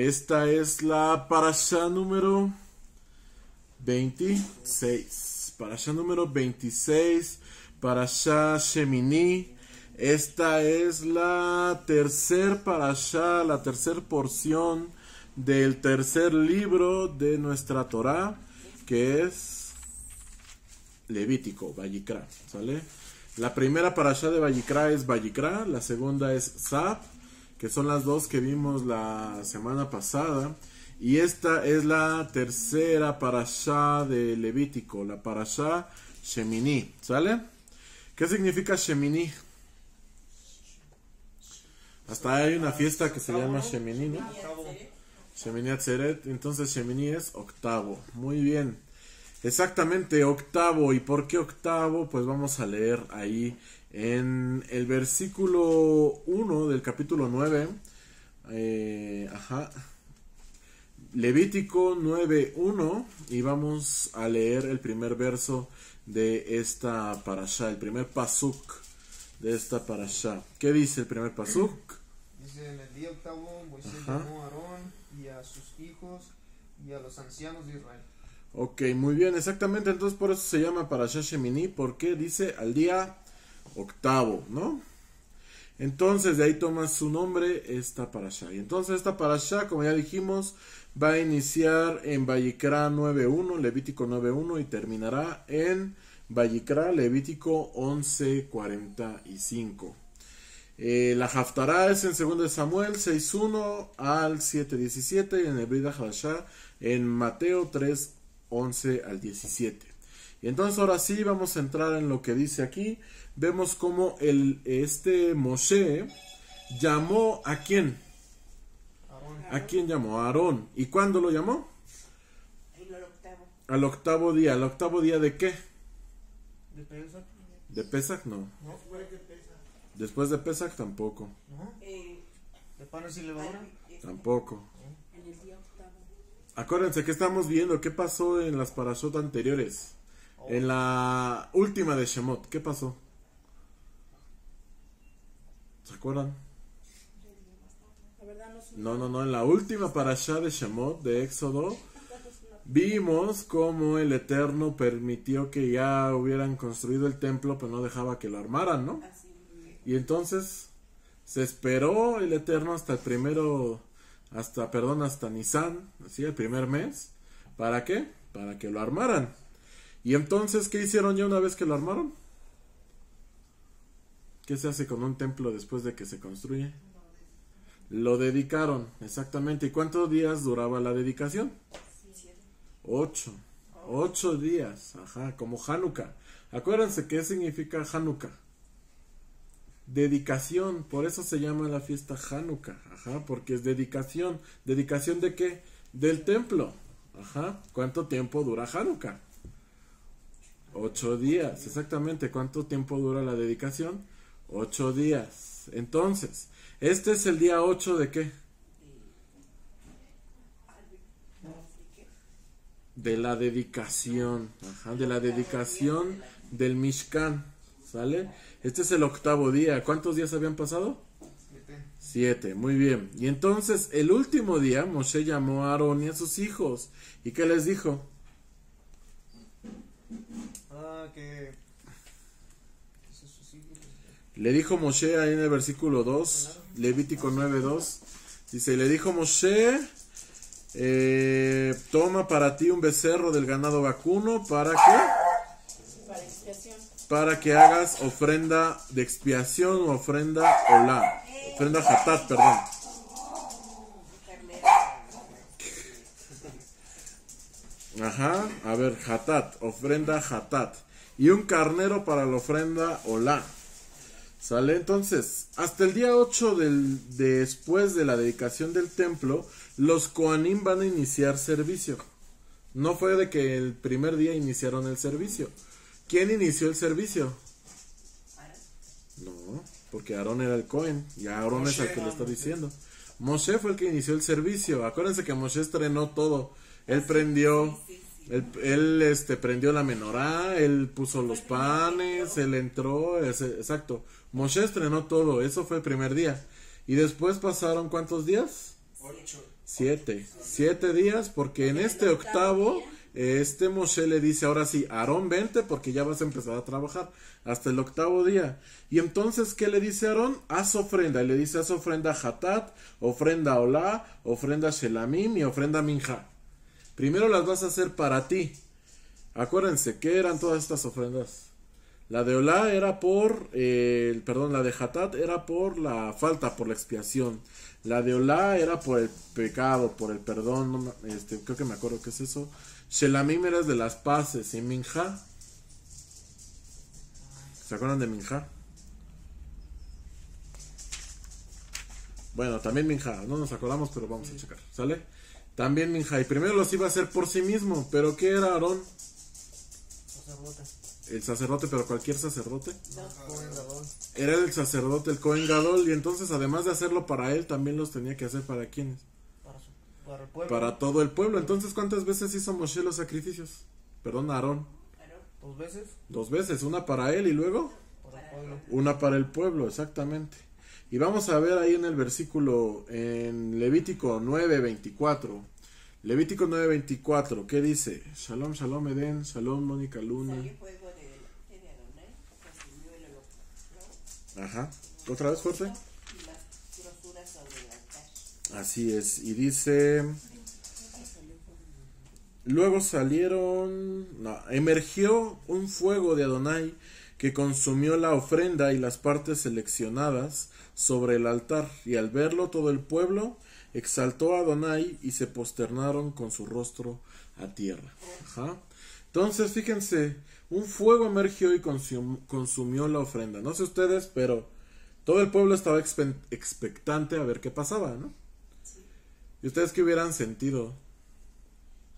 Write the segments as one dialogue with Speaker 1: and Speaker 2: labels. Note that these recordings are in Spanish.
Speaker 1: Esta es la parashá número 26. Parashá número 26. Parashá Shemini. Esta es la tercer parashá, la tercer porción del tercer libro de nuestra Torá, que es Levítico, Vayikra, ¿sale? La primera parashá de Vayikra es Vayikra, la segunda es Sab, que son las dos que vimos la semana pasada, y esta es la tercera parashá de Levítico, la parashá Shemini, ¿sale? ¿Qué significa Shemini? Hasta hay una fiesta que se llama Shemini, ¿no? Shemini Atzeret, entonces Shemini es octavo, muy bien. Exactamente, octavo. ¿Y por qué octavo? Pues vamos a leer ahí en el versículo 1 del capítulo 9. Levítico 9:1. Y vamos a leer el primer verso de esta parashá, el primer pasuk de esta parashá. ¿Qué dice el primer pasuk?
Speaker 2: Dice: en el día octavo Moisés llamó a Aarón y a sus hijos y a los ancianos de Israel.
Speaker 1: Ok, muy bien, exactamente, entonces por eso se llama Parashá Shemini, porque dice al día octavo, ¿no? Entonces de ahí toma su nombre esta Parashá. Y entonces esta Parashá, como ya dijimos, va a iniciar en Vayikra 9:1, Levítico 9:1, y terminará en Vayikra, Levítico 11:45. La Haftará es en 2 Samuel 6:1 al 7:17, y en el Brit Hadashah en Mateo 3:11 al 17. Y entonces ahora sí vamos a entrar en lo que dice aquí. Vemos cómo Moshe llamó ¿a quién? ¿A quién llamó? A Aarón. ¿Y cuándo lo llamó? Al octavo día. ¿Al octavo día de qué?
Speaker 2: ¿De Pesach?
Speaker 1: ¿De Pesach? No.
Speaker 2: No, fue de Pesach.
Speaker 1: Después de Pesach tampoco.
Speaker 2: ¿No? ¿De panes y levadura?
Speaker 1: Tampoco.
Speaker 3: En el día octavo.
Speaker 1: Acuérdense que estamos viendo qué pasó en las parashot anteriores. En la última de Shemot, ¿qué pasó? ¿Se acuerdan?
Speaker 3: La verdad no sé.
Speaker 1: No, en la última parashá de Shemot, de Éxodo, vimos cómo el Eterno permitió que ya hubieran construido el templo, pero no dejaba que lo armaran, ¿no? Y entonces se esperó el Eterno hasta hasta Nisan, así el primer mes. ¿Para qué? Para que lo armaran. Y entonces, ¿qué hicieron ya una vez que lo armaron? ¿Qué se hace con un templo después de que se construye? Lo dedicaron, exactamente. ¿Y cuántos días duraba la dedicación? 8 días, como Hanukkah. Acuérdense, ¿qué significa Hanukkah? Dedicación, por eso se llama la fiesta Hanukkah, porque es dedicación. ¿Dedicación de qué? Del templo. ¿Cuánto tiempo dura Hanukkah? 8 días, exactamente. ¿Cuánto tiempo dura la dedicación? 8 días. Entonces, este es el día 8 de qué? De la dedicación, de la dedicación del Mishkan, ¿sale? Este es el octavo día. ¿Cuántos días habían pasado? 7, muy bien. Y entonces, el último día, Moshe llamó a Aarón y a sus hijos. ¿Y qué les dijo? Le dijo Moshe ahí en el versículo 2, Levítico 9:2, dice, le dijo Moshe, toma para ti un becerro del ganado vacuno, ¿para qué?
Speaker 3: Para expiación.
Speaker 1: Para que hagas ofrenda de expiación o ofrenda olá, ofrenda hatat, perdón. A ver, hatat, ofrenda hatat, y un carnero para la ofrenda olá. ¿Sale? Entonces, hasta el día 8 después de la dedicación del templo, los Kohanim van a iniciar servicio. No fue de que el primer día iniciaron el servicio. ¿Quién inició el servicio? No, porque Aarón era el Cohen, y Aarón es el que lo está diciendo. Moshe fue el que inició el servicio. Acuérdense que Moshe estrenó todo. Él prendió... Él prendió la menorá, él puso los panes, él entró, exacto. Moshe estrenó todo, eso fue el primer día. Y después pasaron ¿cuántos días? 7 días, porque en este octavo, Moshe le dice, ahora sí, Aarón, vente porque ya vas a empezar a trabajar hasta el octavo día. Y entonces, ¿qué le dice Aarón? Haz ofrenda. Y le dice, haz ofrenda Hatat, ofrenda Olá, ofrenda Shelamim y ofrenda Minja. Primero las vas a hacer para ti. Acuérdense, ¿qué eran todas estas ofrendas? La de Olá era por, la de Hatat era por la falta, por la expiación. La de Olá era por el pecado, por el perdón, creo que me acuerdo que es eso. Shelamim era de las paces. Y Minja, ¿se acuerdan de Minja? Bueno, también Minja, no nos acordamos, pero vamos a checar, ¿sale? También Minja, y primero los iba a hacer por sí mismo, pero ¿qué era Aarón?
Speaker 2: Sacerdote.
Speaker 1: El sacerdote, pero cualquier sacerdote.
Speaker 2: Cohen Gadol.
Speaker 1: Era el sacerdote, el Cohen Gadol, y entonces además de hacerlo para él, también los tenía que hacer para quiénes.
Speaker 2: Para el pueblo.
Speaker 1: Para todo el pueblo. Entonces, ¿cuántas veces hizo Moshe los sacrificios? Perdón, Aarón.
Speaker 2: 2 veces.
Speaker 1: 2 veces, una para él y luego
Speaker 2: Para el pueblo.
Speaker 1: una para el pueblo, exactamente. Y vamos a ver ahí en el versículo, en Levítico 9:24. Levítico 9:24, ¿qué dice? Shalom, shalom, Eden, shalom, Mónica Luna.
Speaker 3: Salió fuego de Adonai, consumió el holocausto
Speaker 1: Ajá, otra vez fuerte.
Speaker 3: y las grosuras sobre el altar.
Speaker 1: Así es, y dice, luego emergió un fuego de Adonai que consumió la ofrenda y las partes seleccionadas sobre el altar, y al verlo todo el pueblo exaltó a Adonai y se posternaron con su rostro a tierra. Ajá. Entonces, fíjense, un fuego emergió y consumió la ofrenda. No sé ustedes, pero todo el pueblo estaba expectante a ver qué pasaba, ¿no? ¿Y ustedes qué hubieran sentido?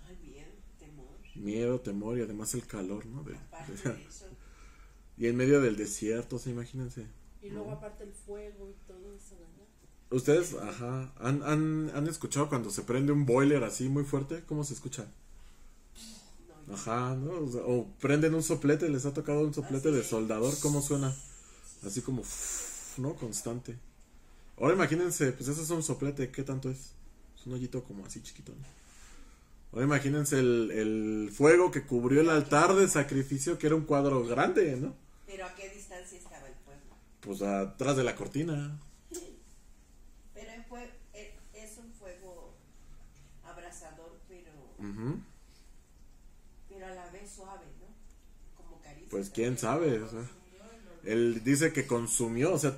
Speaker 3: Ay, bien, temor.
Speaker 1: Miedo, temor y además el calor, ¿no?
Speaker 3: Aparte de eso.
Speaker 1: Y en medio del desierto, ¿se imagínense?
Speaker 3: Y luego aparte el fuego y todo eso, ¿verdad?
Speaker 1: Ustedes, ajá, ¿han escuchado cuando se prende un boiler así muy fuerte? ¿Cómo se escucha? Ajá, ¿no? O prenden un soplete, les ha tocado un soplete de soldador, ¿cómo suena? Así como, ¿no? Constante. Ahora imagínense, pues eso es un soplete, ¿qué tanto es? Es un hoyito como así chiquito, ¿no? Ahora imagínense el fuego que cubrió el altar de sacrificio, que era un cuadro grande, ¿no?
Speaker 3: ¿Pero a qué distancia estaba el pueblo?
Speaker 1: Pues atrás de la cortina.
Speaker 3: Pero es un fuego abrasador, pero
Speaker 1: Ujú.
Speaker 3: a la vez suave, ¿no? Como caricia.
Speaker 1: Pues quién sabe, o sea, él dice que consumió, o sea,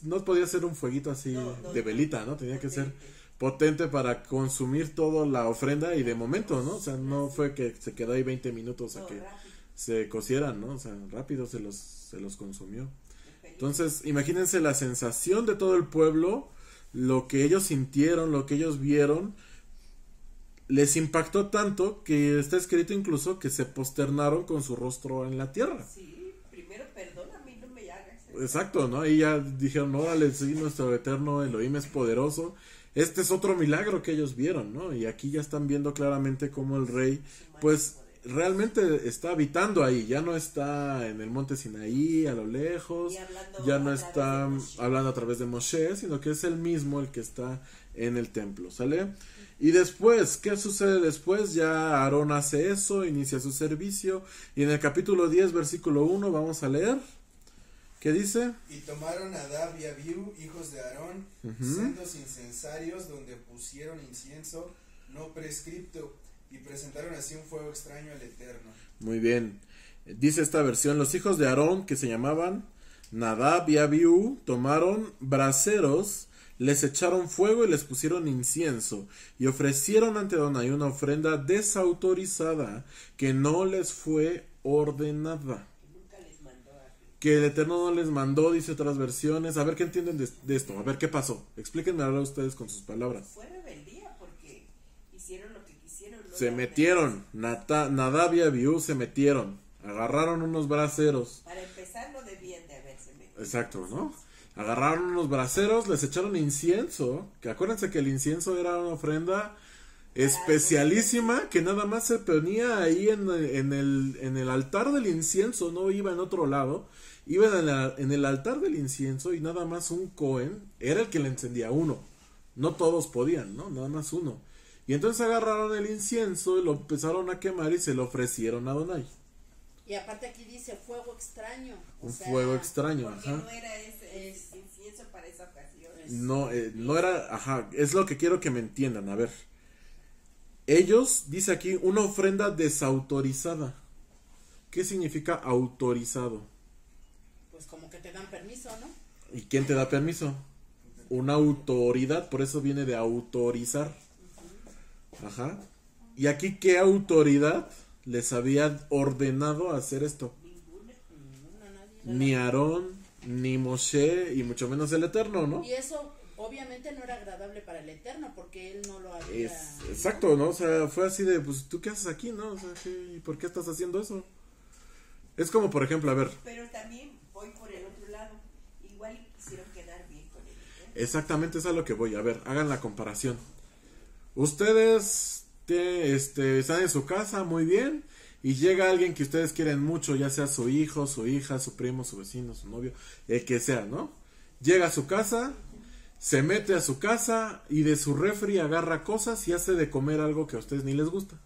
Speaker 1: no podía ser un fueguito así de velita, ¿no? Tenía que ser potente para consumir toda la ofrenda y de momento, ¿no? O sea, no fue que se quedó ahí 20 minutos a que se cocieran, ¿no? O sea, rápido se los consumió. Entonces, imagínense la sensación de todo el pueblo, lo que ellos sintieron, lo que ellos vieron, les impactó tanto que está escrito incluso que se posternaron con su rostro en la tierra.
Speaker 3: Sí, primero perdóname, no me hagas eso.
Speaker 1: Exacto, ¿no? Y ya dijeron, órale, sí, nuestro eterno Elohim es poderoso. Este es otro milagro que ellos vieron, ¿no? Y aquí ya están viendo claramente cómo el rey, pues, realmente está habitando ahí. Ya no está en el monte Sinaí, a lo lejos. Ya no está hablando a través de Moshe, sino que es él mismo el que está en el templo, ¿sale? Y después, ¿qué sucede después? Ya Aarón hace eso, inicia su servicio. Y en el capítulo 10, versículo 1, vamos a leer. ¿Qué dice?
Speaker 4: Y tomaron a Nadab y Abiú, hijos de Aarón, sendos incensarios donde pusieron incienso no prescripto, y presentaron así un fuego extraño al Eterno.
Speaker 1: Muy bien. Dice esta versión, los hijos de Aarón, que se llamaban Nadab y Abiú, tomaron braseros, les echaron fuego y les pusieron incienso, y ofrecieron ante Adonai una ofrenda desautorizada que no les fue ordenada. Que el Eterno no les mandó, dice otras versiones. A ver qué entienden de esto, a ver qué pasó. Explíquenme ahora ustedes con sus palabras.
Speaker 3: Fue rebeldía porque hicieron lo que quisieron. No
Speaker 1: se metieron, Nadab y Abiú se metieron, agarraron unos braseros.
Speaker 3: Para empezar no debían de haberse metido.
Speaker 1: Exacto, ¿no? Agarraron unos braseros, les echaron incienso, que acuérdense que el incienso era una ofrenda especialísima que nada más se ponía ahí en el altar del incienso, no iba en otro lado, iba en el altar del incienso y nada más un Cohen era el que le encendía uno, No todos podían, ¿no? Nada más uno. Y entonces agarraron el incienso y lo empezaron a quemar y se lo ofrecieron a Adonai.
Speaker 3: Y aparte aquí dice fuego extraño.
Speaker 1: Un fuego extraño,
Speaker 3: porque
Speaker 1: ajá.
Speaker 3: no era ese incienso para esa ocasión.
Speaker 1: No era, ajá, es lo que quiero que me entiendan, a ver. Ellos, dice aquí, una ofrenda desautorizada. ¿Qué significa autorizado?
Speaker 3: Pues como que te dan permiso, ¿no?
Speaker 1: ¿Y quién te da permiso? Una autoridad, por eso viene de autorizar. Ajá. ¿Y aquí qué autoridad les había ordenado hacer esto?
Speaker 3: Ninguna, nadie.
Speaker 1: Ni Aarón, ni Moshe, y mucho menos el Eterno, ¿no?
Speaker 3: Y eso obviamente no era agradable para el Eterno, porque él no lo había...
Speaker 1: Exacto, ¿no? O sea, fue así de, pues, ¿tú qué haces aquí, no? O sea, ¿por qué estás haciendo eso? Es como, por ejemplo, a ver.
Speaker 5: Pero también voy por el otro lado. Igual quisieron quedar bien con el Eterno.
Speaker 1: Exactamente, es a lo que voy. A ver, hagan la comparación. Ustedes están en su casa, muy bien, y llega alguien que ustedes quieren mucho, ya sea su hijo, su hija, su primo, su vecino, su novio, el que sea, ¿no? Llega a su casa, se mete a su casa y de su refri agarra cosas y hace de comer algo que a ustedes ni les gusta.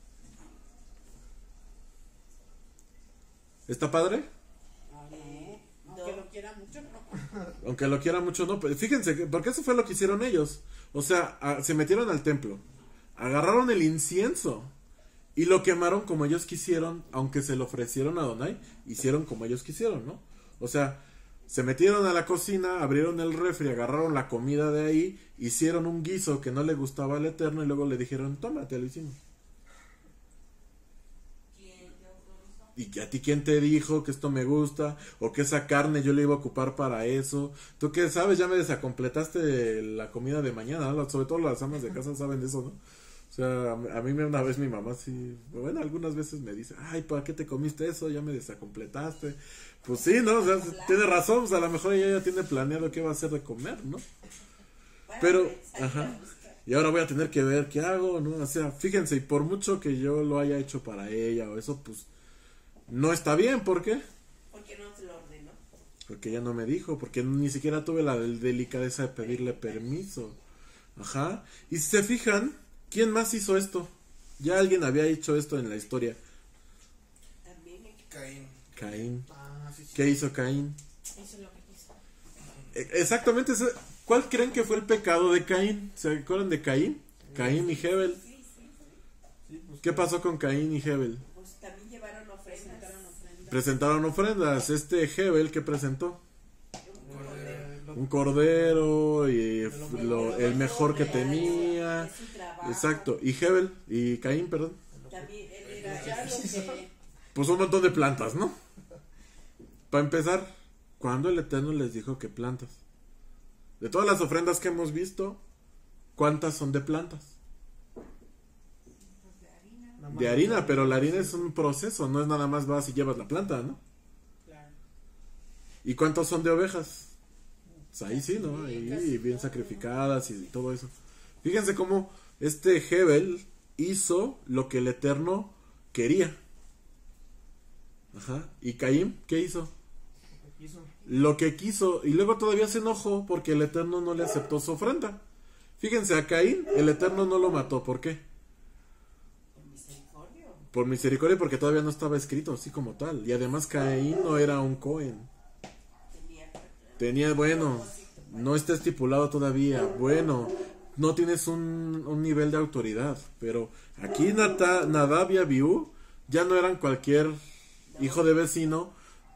Speaker 1: ¿Está padre?
Speaker 3: Aunque lo quiera mucho, no.
Speaker 1: Aunque lo quiera mucho, no. Pero fíjense, porque eso fue lo que hicieron ellos. O sea, se metieron al templo, agarraron el incienso y lo quemaron como ellos quisieron, aunque se lo ofrecieron a Adonai, hicieron como ellos quisieron, ¿no? O sea, se metieron a la cocina, abrieron el refri, agarraron la comida de ahí, hicieron un guiso que no le gustaba al Eterno y luego le dijeron, tómate, lo hicimos. ¿Y a ti quién te dijo que esto me gusta? ¿O que esa carne yo la iba a ocupar para eso? ¿Tú qué sabes? Ya me desacompletaste la comida de mañana, ¿no? Sobre todo las amas de casa saben de eso, ¿no? O sea, a mí una vez mi mamá sí, bueno, algunas veces me dice, ay, ¿para qué te comiste eso? Ya me desacompletaste. Pues sí, ¿no? O sea, tiene razón, pues a lo mejor ella ya tiene planeado qué va a hacer de comer, ¿no? Pero, ajá. Y ahora voy a tener que ver qué hago, ¿no? O sea, fíjense, y por mucho que yo lo haya hecho para ella o eso, pues no está bien, ¿por qué?
Speaker 5: Porque no se lo ordenó.
Speaker 1: Porque ella no me dijo, porque ni siquiera tuve la delicadeza de pedirle permiso. Ajá. Y si se fijan, ¿quién más hizo esto? Ya alguien había hecho esto en la historia.
Speaker 5: También
Speaker 1: Caín.
Speaker 2: Sí, sí.
Speaker 1: ¿Qué hizo Caín?
Speaker 3: Eso es lo que quiso.
Speaker 1: Exactamente, ¿cuál creen que fue el pecado de Caín? ¿Se acuerdan de Caín? Caín y Hebel.
Speaker 2: Sí, pues,
Speaker 1: ¿Qué pasó con Caín y Hebel?
Speaker 5: pues también llevaron ofrendas.
Speaker 1: Presentaron ofrendas. Hebel, ¿qué presentó?
Speaker 2: lo-
Speaker 1: Un cordero y el mejor que tenía.
Speaker 5: Es su trabajo.
Speaker 1: Exacto. Y Hebel, y Caín, perdón.
Speaker 5: También él era
Speaker 3: Ya lo que...
Speaker 1: Pues un montón de plantas, ¿no? Para empezar, ¿cuándo el Eterno les dijo que plantas? De todas las ofrendas que hemos visto, ¿cuántas son de plantas?
Speaker 2: nada más
Speaker 1: De harina, pero la harina es un proceso, no es nada más vas y llevas la planta, ¿no?
Speaker 3: Claro.
Speaker 1: ¿Y cuántos son de ovejas? Pues ahí sí, ¿no? Ahí
Speaker 3: casi
Speaker 1: bien
Speaker 3: todo,
Speaker 1: sacrificadas y todo eso. Fíjense cómo Hebel hizo lo que el Eterno quería. Ajá. ¿Y Caín qué hizo?
Speaker 2: lo que quiso.
Speaker 1: Lo que quiso. Y luego todavía se enojó porque el Eterno no le aceptó su ofrenda. Fíjense, a Caín el Eterno no lo mató. ¿Por qué?
Speaker 5: por misericordia.
Speaker 1: Por misericordia, porque todavía no estaba escrito así como tal. Y además Caín no era un Cohen. Tenía, bueno, no está estipulado todavía. Bueno, no tienes un nivel de autoridad. Pero aquí Nadab y Abiú ya no eran cualquier hijo de vecino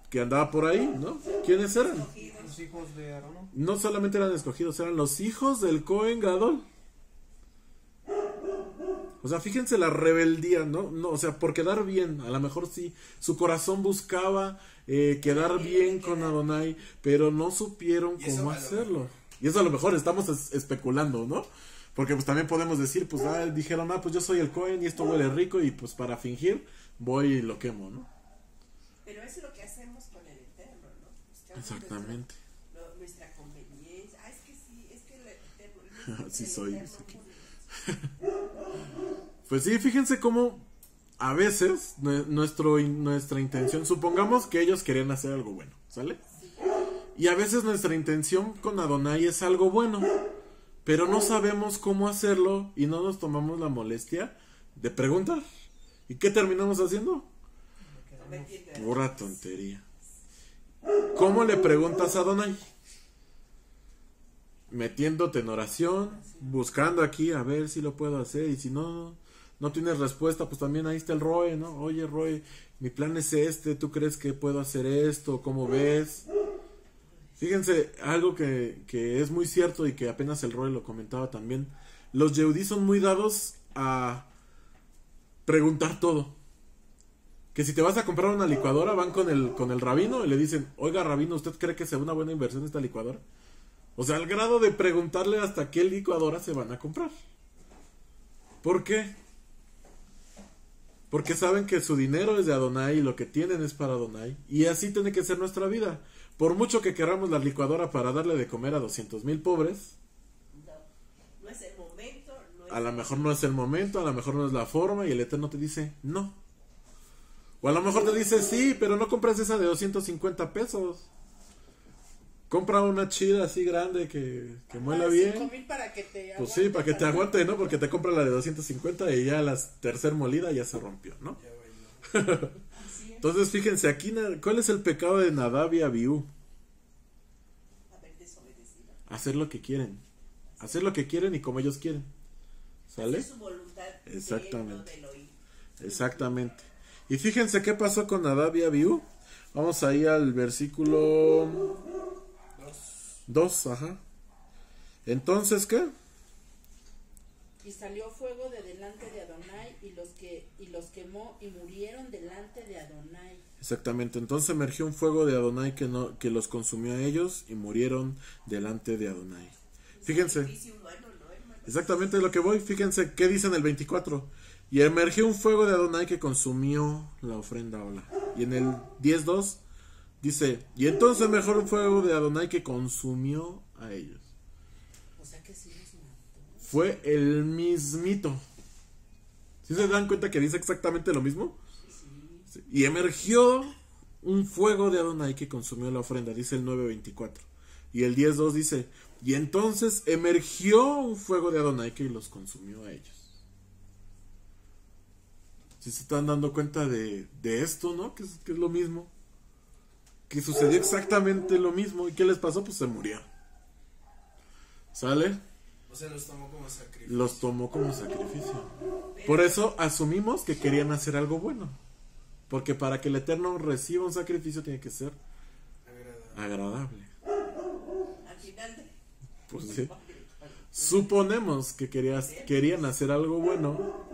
Speaker 1: que andaba por ahí, ¿no? ¿Quiénes eran?
Speaker 2: Los hijos de Aarón, ¿no?
Speaker 1: No solamente eran escogidos, eran los hijos del Cohen Gadol. O sea, fíjense la rebeldía, ¿no? No, o sea, por quedar bien, a lo mejor sí, su corazón buscaba quedar bien con Adonai, pero no supieron
Speaker 4: Y eso
Speaker 1: cómo
Speaker 4: a lo
Speaker 1: hacerlo.
Speaker 4: mejor.
Speaker 1: Y eso a lo mejor estamos especulando, ¿no? Porque pues también podemos decir, pues dijeron, pues yo soy el Cohen y esto huele rico y pues para fingir voy y lo quemo, ¿no?
Speaker 5: Pero eso es lo que hacemos con el Eterno, ¿no? Buscamos
Speaker 1: Exactamente.
Speaker 5: nuestra conveniencia. Ah, es que sí, es que el Eterno.
Speaker 1: Sí
Speaker 5: el
Speaker 1: soy,
Speaker 5: Eterno
Speaker 1: dice aquí.
Speaker 5: murió.
Speaker 1: Pues sí, fíjense cómo a veces nuestra intención, supongamos que ellos querían hacer algo bueno, ¿sale? Y a veces nuestra intención con Adonai es algo bueno, pero no sabemos cómo hacerlo y no nos tomamos la molestia de preguntar. ¿Y qué terminamos haciendo?
Speaker 3: Cometiendo
Speaker 1: Pura tontería. ¿Cómo le preguntas a Adonai? Metiéndote en oración, buscando aquí a ver si lo puedo hacer, y si no tienes respuesta, pues también ahí está el Roe, ¿no? Oye, Roe, mi plan es este, ¿tú crees que puedo hacer esto? ¿Cómo ves? Fíjense, algo que es muy cierto y que apenas el Roe lo comentaba también. Los Yehudí son muy dados a preguntar todo. Que si te vas a comprar una licuadora, van con el rabino y le dicen, oiga, rabino, ¿usted cree que sea una buena inversión esta licuadora? O sea, al grado de preguntarle hasta qué licuadora se van a comprar. ¿Por qué? Porque saben que su dinero es de Adonai y lo que tienen es para Adonai. Y así tiene que ser nuestra vida. Por mucho que queramos la licuadora para darle de comer a 200,000 pobres,
Speaker 3: no es el momento,
Speaker 1: a lo mejor no es el momento, a lo mejor no es la forma, y el Eterno te dice no. O a lo mejor te dice sí, pero no compres esa de 250 pesos. Compra una chida así grande que muela bien.
Speaker 6: 5,000 para que te
Speaker 1: Pues sí, para que te aguante, ¿no? Porque te compra la de 250 y ya la tercer molida ya se rompió, ¿no?
Speaker 4: Ya bailó.
Speaker 3: así es.
Speaker 1: Entonces, fíjense, aquí, ¿cuál es el pecado de Nadab y Abiú?
Speaker 3: Haber desobedecido.
Speaker 1: Hacer lo que quieren. Hacer lo que quieren y como ellos quieren. ¿Sale?
Speaker 3: Hacer su voluntad de él,
Speaker 1: Exactamente.
Speaker 3: no del oír.
Speaker 1: Exactamente. Y fíjense qué pasó con Nadab y Abiú. Vamos ahí al versículo 2, ajá. Entonces, ¿qué?
Speaker 6: Y salió fuego de delante de Adonai y los quemó y murieron delante de Adonai.
Speaker 1: Exactamente. Entonces emergió un fuego de Adonai que los consumió a ellos y murieron delante de Adonai. Fíjense.
Speaker 3: Sacrificio humano, ¿no, hermano?
Speaker 1: Exactamente lo que voy. Fíjense qué dice en el 24. Y emergió un fuego de Adonai que consumió la ofrenda ola. Y en el 10:2 dice, y entonces emergió un fuego de Adonai que consumió a ellos.
Speaker 6: O sea que sí los mató.
Speaker 1: Fue el mismito. ¿Sí se dan cuenta que dice exactamente lo mismo? Sí. Y emergió un fuego de Adonai que consumió la ofrenda, dice el 9:24. Y el 10:2 dice, y entonces emergió un fuego de Adonai que los consumió a ellos. Si se están dando cuenta de esto, ¿no? Que es lo mismo. Que sucedió exactamente lo mismo. ¿Y qué les pasó? Pues se murió. ¿Sale?
Speaker 4: O sea, los tomó como sacrificio.
Speaker 1: Los tomó como sacrificio. Por eso asumimos que querían hacer algo bueno. Porque para que el Eterno reciba un sacrificio tiene que ser agradable.
Speaker 3: Al final de...
Speaker 1: Pues sí. Suponemos que querían hacer algo bueno.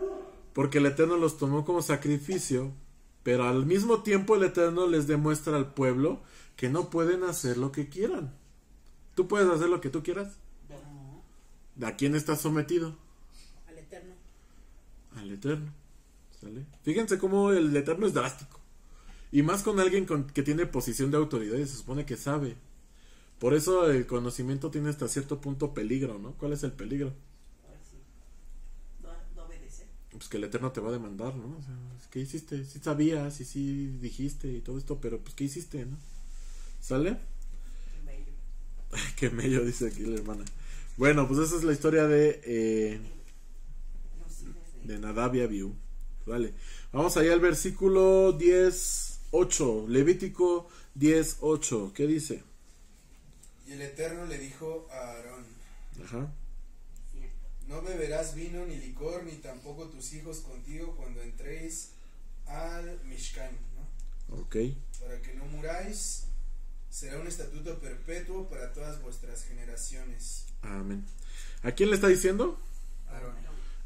Speaker 1: Porque el Eterno los tomó como sacrificio. Pero al mismo tiempo el Eterno les demuestra al pueblo que no pueden hacer lo que quieran. ¿Tú puedes hacer lo que tú quieras?
Speaker 6: No,
Speaker 1: ¿A quién estás sometido?
Speaker 6: al Eterno.
Speaker 1: Al Eterno. ¿Sale? Fíjense cómo el Eterno es drástico. Y más con alguien que tiene posición de autoridad y se supone que sabe. Por eso el conocimiento tiene hasta cierto punto peligro, ¿no? ¿Cuál es el peligro?
Speaker 3: Ay, sí. No obedecer.
Speaker 1: Pues que el Eterno te va a demandar, ¿no? O sea, ¿qué hiciste? Sí sabías y sí dijiste y todo esto, pero pues ¿qué hiciste, no? ¿Sale?
Speaker 3: Qué bello.
Speaker 1: Ay, qué mello, dice aquí la hermana. Bueno, pues esa es la historia de
Speaker 3: Los hijos de...
Speaker 1: Nadab y Abiú. Vale. Vamos allá al versículo 10:8. Levítico 10:8. ¿Qué dice?
Speaker 4: Y el Eterno le dijo a Aarón,
Speaker 1: Ajá.
Speaker 3: Cierto.
Speaker 4: no beberás vino ni licor, ni tampoco tus hijos contigo cuando entréis al Mishkan, ¿no?
Speaker 1: Ok.
Speaker 4: Para que no muráis, será un estatuto perpetuo para todas vuestras generaciones.
Speaker 1: Amén. ¿A quién le está diciendo?
Speaker 4: Aarón,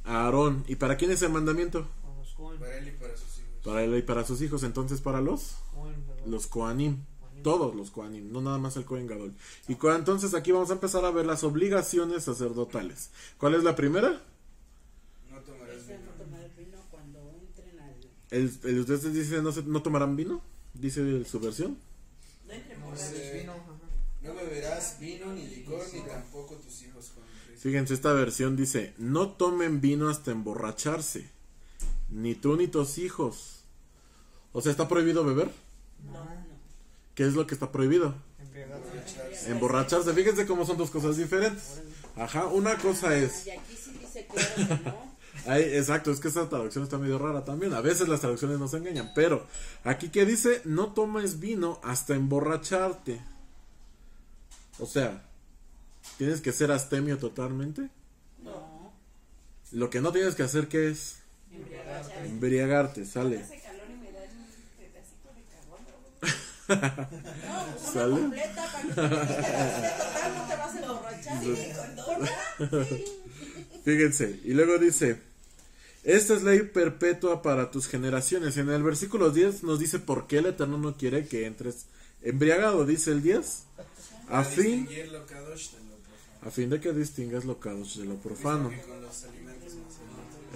Speaker 1: A Aarón. ¿Y para quién es el mandamiento?
Speaker 2: Vamos con
Speaker 4: para él y para sus hijos.
Speaker 1: Para él y para sus hijos. Entonces, para los Kohanim. Todos los Kohanim, no nada más el Kohen Gadol. Y entonces aquí vamos a empezar a ver las obligaciones sacerdotales. ¿Cuál es la primera?
Speaker 4: No tomarás
Speaker 6: Ese
Speaker 4: vino.
Speaker 6: no tomar el vino cuando entren al...
Speaker 1: ¿Ustedes dicen no tomarán vino? Dice su versión.
Speaker 3: No entre
Speaker 4: No
Speaker 3: borrachos.
Speaker 4: sé.
Speaker 2: vino, ajá.
Speaker 4: No beberás vino ni licor, ni tampoco tus hijos con Cristo.
Speaker 1: Fíjense, esta versión dice, no tomen vino hasta emborracharse, ni tú ni tus hijos. O sea, ¿está prohibido beber?
Speaker 6: No.
Speaker 1: ¿Qué es lo que está prohibido?
Speaker 2: Embriagado.
Speaker 1: Emborracharse. Fíjense cómo son dos cosas diferentes. Ajá, una cosa es...
Speaker 6: Y aquí sí dice claro que no.
Speaker 1: Exacto, es que esta traducción está medio rara también. A veces las traducciones nos engañan. Pero aquí que dice, no tomes vino hasta emborracharte. O sea, ¿tienes que ser astemio totalmente?
Speaker 6: No.
Speaker 1: Lo que no tienes que hacer, ¿qué es? Embriagarte, sale.
Speaker 5: Hace calor y me dan un pedacito de carbón.
Speaker 6: No, pues una
Speaker 1: ¿Sale?
Speaker 6: completa para que te total no te vas a emborrachar. ¿Por qué? Sí.
Speaker 1: Fíjense, y luego dice, esta es ley perpetua para tus generaciones. En el versículo 10 nos dice por qué el Eterno no quiere que entres embriagado, dice el 10, a fin de que distingas lo kadosh de lo profano.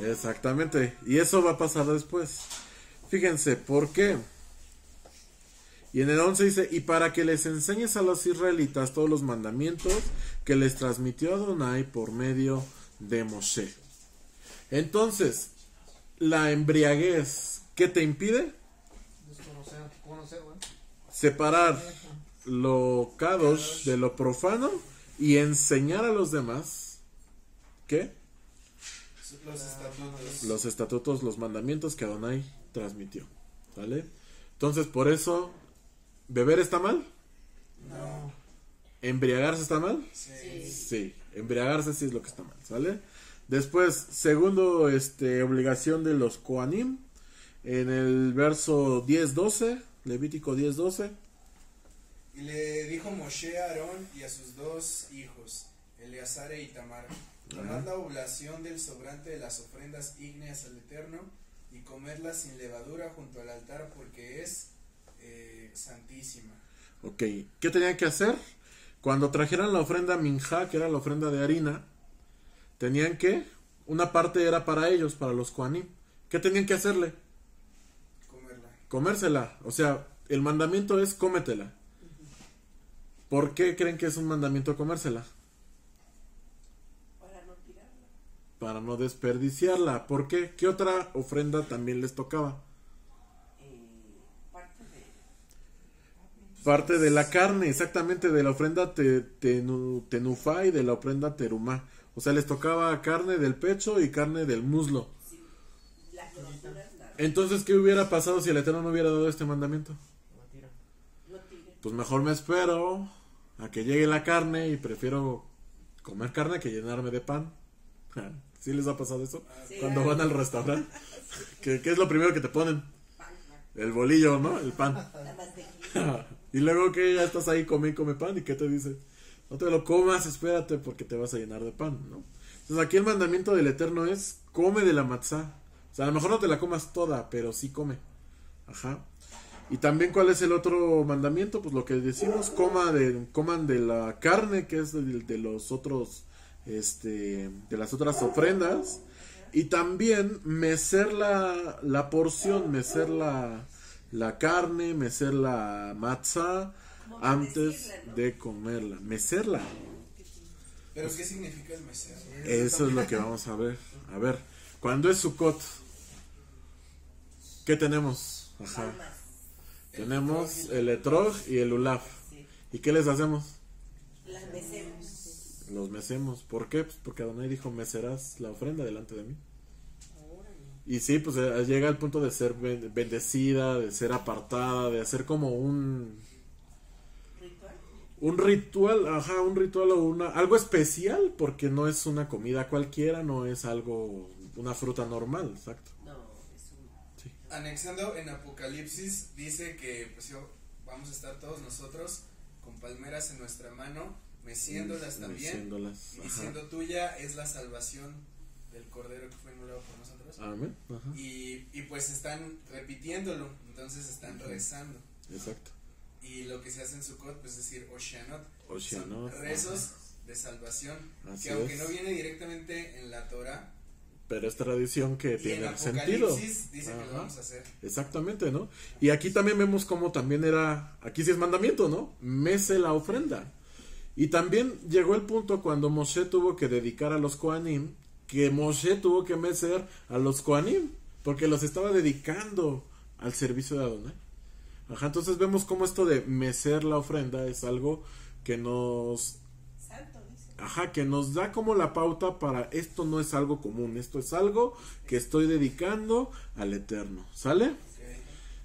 Speaker 1: Exactamente, y eso va a pasar después. Fíjense, ¿por qué? Y en el 11 dice, y para que les enseñes a los israelitas todos los mandamientos que les transmitió Adonai por medio de Moshe. Entonces, la embriaguez, ¿qué te impide?
Speaker 2: Conocer, güey.
Speaker 1: Separar lo kadosh de lo profano y enseñar a los demás, ¿qué? Los estatutos, los mandamientos que Adonai transmitió, ¿vale? Entonces, por eso, ¿beber está mal?
Speaker 4: No.
Speaker 1: ¿Embriagarse está mal?
Speaker 4: Sí.
Speaker 1: Sí, embriagarse sí es lo que está mal, ¿sale? Después, segundo, obligación de los Kohanim, en el verso 10-12, Levítico 10-12.
Speaker 4: Y le dijo Moshe a Aarón y a sus dos hijos, Eleazar e Itamar, tomad la oblación del sobrante de las ofrendas ígneas al Eterno y comerla sin levadura junto al altar porque es santísima.
Speaker 1: Ok, ¿qué tenían que hacer? Cuando trajeran la ofrenda minjá, que era la ofrenda de harina, tenían que, una parte era para ellos, para los Kohanim. ¿Qué tenían que hacerle?
Speaker 4: Comerla.
Speaker 1: Comérsela. O sea, el mandamiento es cómetela. ¿Por qué creen que es un mandamiento comérsela?
Speaker 5: Para no tirarla.
Speaker 1: Para no desperdiciarla. ¿Por qué? ¿Qué otra ofrenda también les tocaba? Parte de la carne, exactamente, de la ofrenda tenufá y de la ofrenda terumá. O sea, les tocaba carne del pecho y carne del muslo.
Speaker 5: Sí, las grosuras nada.
Speaker 1: Entonces, ¿qué hubiera pasado si el Eterno no hubiera dado este mandamiento?
Speaker 2: No tira.
Speaker 5: No tire.
Speaker 1: Pues mejor me espero a que llegue la carne y prefiero comer carne que llenarme de pan. ¿Sí les ha pasado eso?
Speaker 5: Sí.
Speaker 1: Cuando van al restaurante. ¿Qué es lo primero que te ponen?
Speaker 5: Pan,
Speaker 1: El bolillo, ¿no? El pan.
Speaker 5: la mantequilla.
Speaker 1: Y luego que ya estás ahí, come pan, ¿y qué te dice? No te lo comas, espérate porque te vas a llenar de pan, ¿no? Entonces aquí el mandamiento del Eterno es, come de la matzá. O sea, a lo mejor no te la comas toda, pero sí come. Ajá. Y también, ¿cuál es el otro mandamiento? Pues lo que decimos, coman de la carne, que es de los otros, de las otras ofrendas. Y también mecer la porción, mecer la carne, mecer la matzá antes de comerla. Mecerla.
Speaker 4: ¿Pero qué significa el mecer?
Speaker 1: Eso es lo que vamos a ver. A ver, cuando es Sukkot, ¿qué tenemos? Ajá.
Speaker 5: Palmas.
Speaker 1: Tenemos el etrog y el ulaf.
Speaker 5: Sí.
Speaker 1: ¿Y qué les hacemos?
Speaker 5: Las mecemos.
Speaker 1: Los mecemos. ¿Por qué? Pues porque Adonai dijo, mecerás la ofrenda delante de mí. Y sí, pues llega al punto de ser bendecida, de ser apartada, de hacer como un ritual, ajá, un ritual o algo especial, porque no es una comida cualquiera, no es algo, una fruta normal, exacto.
Speaker 5: No, es un...
Speaker 1: Sí.
Speaker 4: Anexando en Apocalipsis dice que pues vamos a estar todos nosotros con palmeras en nuestra mano, meciéndolas también,
Speaker 1: Meciéndolas,
Speaker 4: y
Speaker 1: ajá.
Speaker 4: siendo tuya es la salvación del Cordero que fue inmolado por nosotros.
Speaker 1: Amén, ajá.
Speaker 4: Y pues están repitiéndolo, entonces están rezando.
Speaker 1: Exacto.
Speaker 4: Y lo que se hace en Sukkot, pues es decir, Oshanot,
Speaker 1: Oshanot,
Speaker 4: son rezos
Speaker 1: ajá.
Speaker 4: de salvación,
Speaker 1: Así
Speaker 4: que aunque
Speaker 1: es.
Speaker 4: no viene directamente en la Torah,
Speaker 1: Pero es tradición que
Speaker 4: y en
Speaker 1: tiene sentido.
Speaker 4: Apocalipsis dice que lo
Speaker 1: Ajá.
Speaker 4: vamos a hacer.
Speaker 1: Exactamente, ¿no? Y aquí también vemos como también aquí sí es mandamiento, ¿no? Mece la ofrenda. Y también llegó el punto cuando Moshe tuvo que dedicar a los Kohanim, que Moshe tuvo que mecer a los Kohanim, porque los estaba dedicando al servicio de Adonai. Ajá, entonces vemos cómo esto de mecer la ofrenda es algo que nos...
Speaker 5: Santo, dice.
Speaker 1: que nos da como la pauta para esto no es algo común, esto es algo que estoy dedicando al Eterno, ¿sale?
Speaker 4: Ok.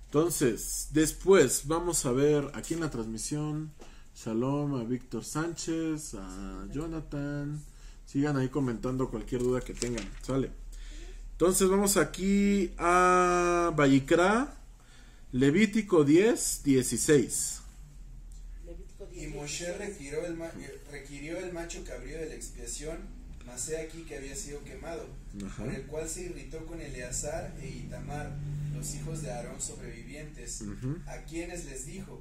Speaker 1: Entonces, después vamos a ver aquí en la transmisión, Shalom a Víctor Sánchez, a Jonathan, sigan ahí comentando cualquier duda que tengan, ¿sale? Entonces vamos aquí a Vayikra, Levítico 10, 16.
Speaker 6: Levítico
Speaker 4: Y
Speaker 6: 10,
Speaker 4: Moshe
Speaker 6: 16.
Speaker 4: requirió el macho cabrío de la expiación, mas he aquí que había sido quemado,
Speaker 1: Ajá.
Speaker 4: por el cual se irritó con Eleazar e Itamar, los hijos de Aarón sobrevivientes,
Speaker 1: Ujú.
Speaker 4: a quienes les dijo: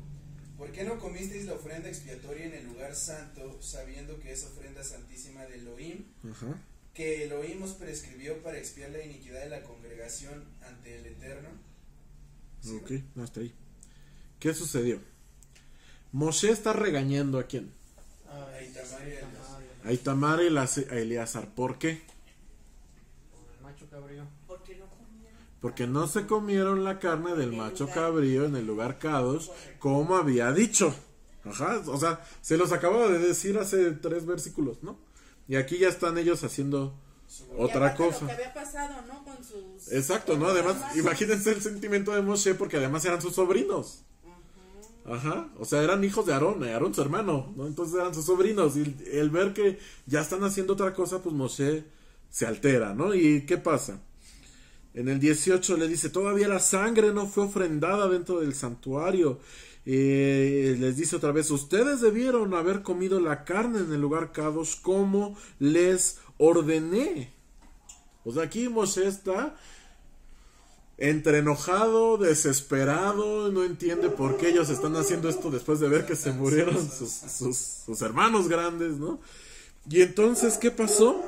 Speaker 4: ¿por qué no comisteis la ofrenda expiatoria en el lugar santo, sabiendo que es ofrenda santísima de Elohim,
Speaker 1: Ajá.
Speaker 4: que Elohim os prescribió para expiar la iniquidad de la congregación ante el Eterno? ¿Sí?
Speaker 1: Ok, hasta ahí. ¿Qué sucedió? Moshe está regañando a quién?
Speaker 2: A
Speaker 4: Itamar y a
Speaker 2: Itamar,
Speaker 1: A Itamar y a Eleazar. ¿Por qué?
Speaker 2: por el macho cabrío.
Speaker 5: Porque no comieron.
Speaker 1: Porque no se comieron la carne del macho cabrío en el lugar Kadosh, como había dicho. Ajá, o sea, se los acababa de decir hace 3 versículos, ¿no? Y aquí ya están ellos haciendo
Speaker 6: Y
Speaker 1: otra
Speaker 6: aparte lo
Speaker 1: cosa.
Speaker 6: que había pasado, ¿no? Con sus...
Speaker 1: Exacto, ¿no? Además, imagínense el sentimiento de Moshe, porque además eran sus sobrinos. Ajá, o sea, eran hijos de Aarón su hermano, ¿no? Entonces eran sus sobrinos. Y el ver que ya están haciendo otra cosa, pues Moshe se altera, ¿no? ¿Y qué pasa? En el 18 le dice: todavía la sangre no fue ofrendada dentro del santuario. Les dice otra vez: ustedes debieron haber comido la carne en el lugar Kadosh como les ordené. O sea, aquí Moshe está entre enojado, desesperado, no entiende por qué ellos están haciendo esto después de ver que se murieron sus hermanos grandes, ¿no? Y entonces, ¿qué pasó?